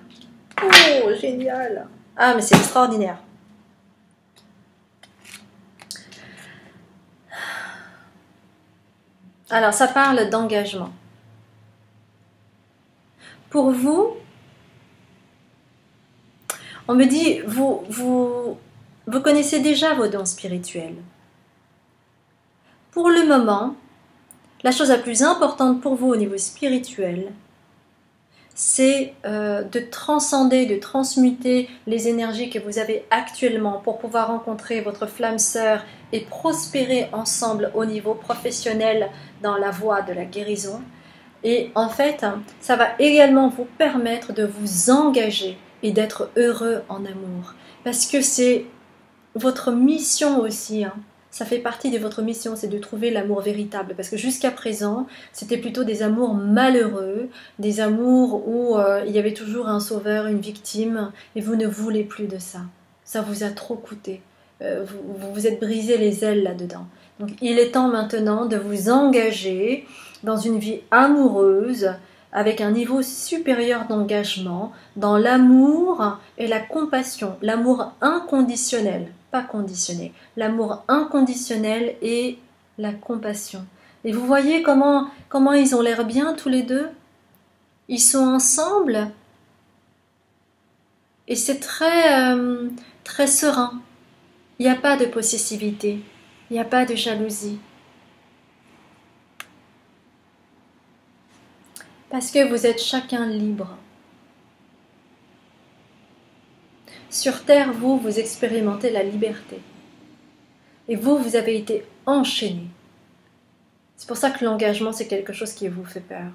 Oh, génial. Ah, mais c'est extraordinaire. Alors, ça parle d'engagement. Pour vous, on me dit, vous connaissez déjà vos dons spirituels. Pour le moment, la chose la plus importante pour vous au niveau spirituel, c'est de transcender, de transmuter les énergies que vous avez actuellement pour pouvoir rencontrer votre flamme sœur et prospérer ensemble au niveau professionnel dans la voie de la guérison. Et en fait, ça va également vous permettre de vous engager et d'être heureux en amour. Parce que c'est votre mission aussi, hein. Ça fait partie de votre mission, c'est de trouver l'amour véritable. Parce que jusqu'à présent, c'était plutôt des amours malheureux, des amours où il y avait toujours un sauveur, une victime, et vous ne voulez plus de ça. Ça vous a trop coûté. Vous vous êtes brisé les ailes là-dedans. Donc il est temps maintenant de vous engager dans une vie amoureuse, avec un niveau supérieur d'engagement, dans l'amour et la compassion, l'amour inconditionnel, pas conditionné, l'amour inconditionnel et la compassion. Et vous voyez comment ils ont l'air bien tous les deux? Ils sont ensemble et c'est très serein. Il n'y a pas de possessivité, il n'y a pas de jalousie. Parce que vous êtes chacun libre. Sur Terre, vous expérimentez la liberté. Et vous avez été enchaîné. C'est pour ça que l'engagement, c'est quelque chose qui vous fait peur.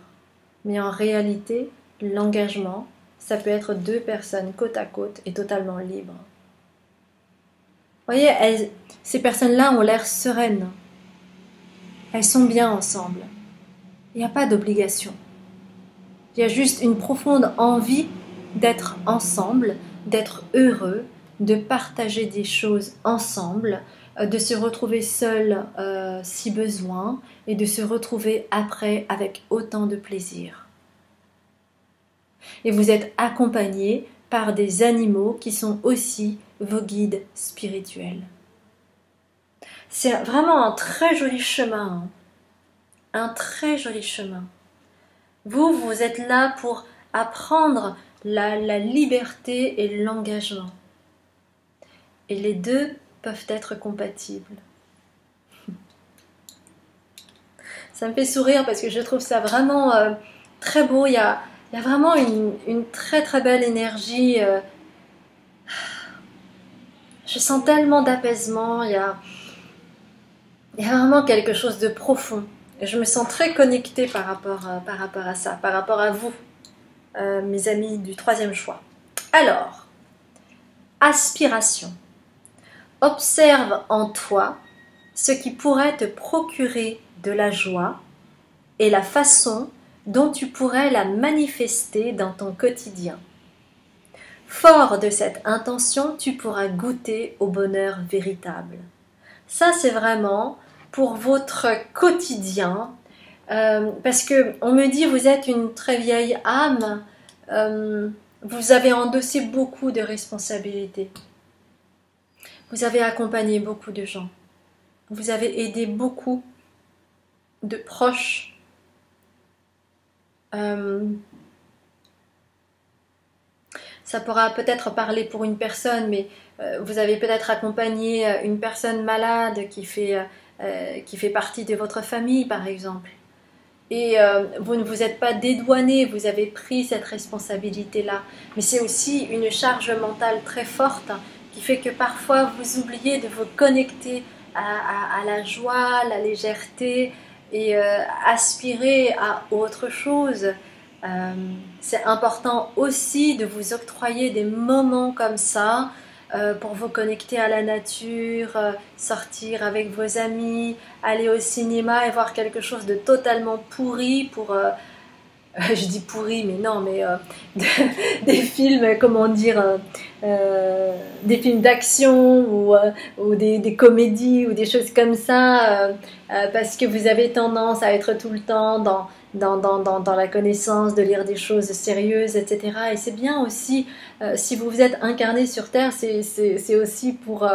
Mais en réalité, l'engagement, ça peut être deux personnes côte à côte et totalement libres. Vous voyez, ces personnes-là ont l'air sereines. Elles sont bien ensemble. Il n'y a pas d'obligation. Il y a juste une profonde envie d'être ensemble, d'être heureux, de partager des choses ensemble, de se retrouver seul si besoin et de se retrouver après avec autant de plaisir. Et vous êtes accompagné par des animaux qui sont aussi vos guides spirituels. C'est vraiment un très joli chemin, hein. Un très joli chemin. Vous êtes là pour apprendre la liberté et l'engagement. Et les deux peuvent être compatibles. Ça me fait sourire parce que je trouve ça vraiment très beau. Il y a vraiment une très très belle énergie. Je sens tellement d'apaisement. Il y a vraiment quelque chose de profond. Et je me sens très connectée par rapport à ça, par rapport à vous, mes amis du troisième choix. Alors, aspiration. Observe en toi ce qui pourrait te procurer de la joie et la façon dont tu pourrais la manifester dans ton quotidien. Fort de cette intention, tu pourras goûter au bonheur véritable. Ça, c'est vraiment pour votre quotidien, parce que on me dit vous êtes une très vieille âme, vous avez endossé beaucoup de responsabilités, vous avez accompagné beaucoup de gens, vous avez aidé beaucoup de proches, ça pourra peut-être parler pour une personne, mais vous avez peut-être accompagné une personne malade qui fait partie de votre famille, par exemple. Et vous ne vous êtes pas dédouané, vous avez pris cette responsabilité-là. Mais c'est aussi une charge mentale très forte qui fait que parfois vous oubliez de vous connecter à la joie, la légèreté et aspirer à autre chose. C'est important aussi de vous octroyer des moments comme ça pour vous connecter à la nature, sortir avec vos amis, aller au cinéma et voir quelque chose de totalement pourri pour... je dis pourri, mais non, mais des films, comment dire, des films d'action ou des comédies ou des choses comme ça, parce que vous avez tendance à être tout le temps dans la connaissance, de lire des choses sérieuses, etc. Et c'est bien aussi, si vous vous êtes incarné sur Terre, c'est aussi pour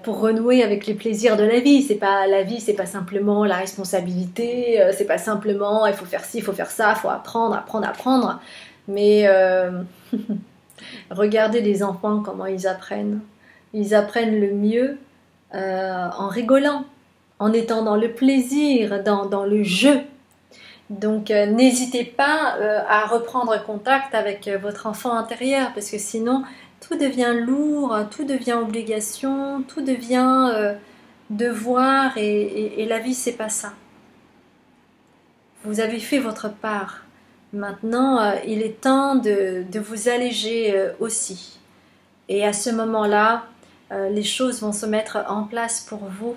renouer avec les plaisirs de la vie. La vie, c'est pas simplement la responsabilité, c'est pas simplement il faut faire ci, il faut faire ça, il faut apprendre. Mais regardez les enfants, comment ils apprennent. Ils apprennent le mieux en rigolant, en étant dans le plaisir, dans le jeu. Donc n'hésitez pas à reprendre contact avec votre enfant intérieur parce que sinon tout devient lourd, tout devient obligation, tout devient devoir et la vie c'est pas ça. Vous avez fait votre part. Maintenant il est temps de vous alléger aussi. Et à ce moment-là, les choses vont se mettre en place pour vous.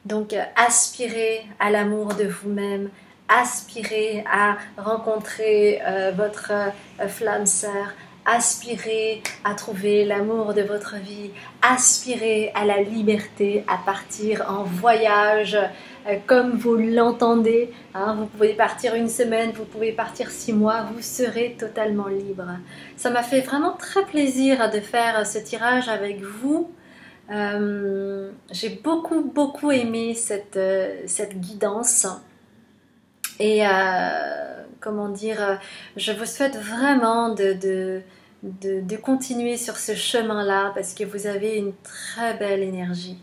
Donc aspirez à l'amour de vous-même, aspirez à rencontrer votre flamme sœur, aspirez à trouver l'amour de votre vie, aspirez à la liberté, à partir en voyage comme vous l'entendez. Hein, vous pouvez partir une semaine, vous pouvez partir 6 mois, vous serez totalement libre. Ça m'a fait vraiment très plaisir de faire ce tirage avec vous. J'ai beaucoup aimé cette guidance et comment dire, je vous souhaite vraiment de continuer sur ce chemin-là parce que vous avez une très belle énergie.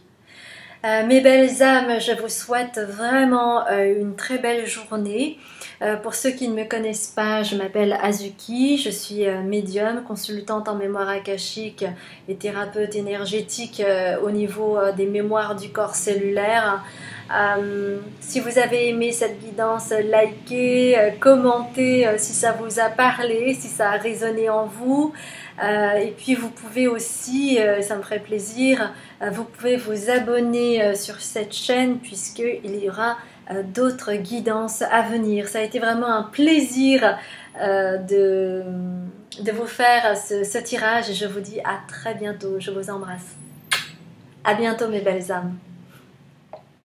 Mes belles âmes, je vous souhaite vraiment une très belle journée. Pour ceux qui ne me connaissent pas, je m'appelle Azuki, je suis médium, consultante en mémoire akashique et thérapeute énergétique au niveau des mémoires du corps cellulaire. Si vous avez aimé cette guidance, likez, commentez si ça vous a parlé, si ça a résonné en vous. Et puis vous pouvez aussi, ça me ferait plaisir, vous pouvez vous abonner sur cette chaîne puisqu'il y aura d'autres guidances à venir. Ça a été vraiment un plaisir de vous faire ce tirage et je vous dis à très bientôt. Je vous embrasse. À bientôt mes belles âmes.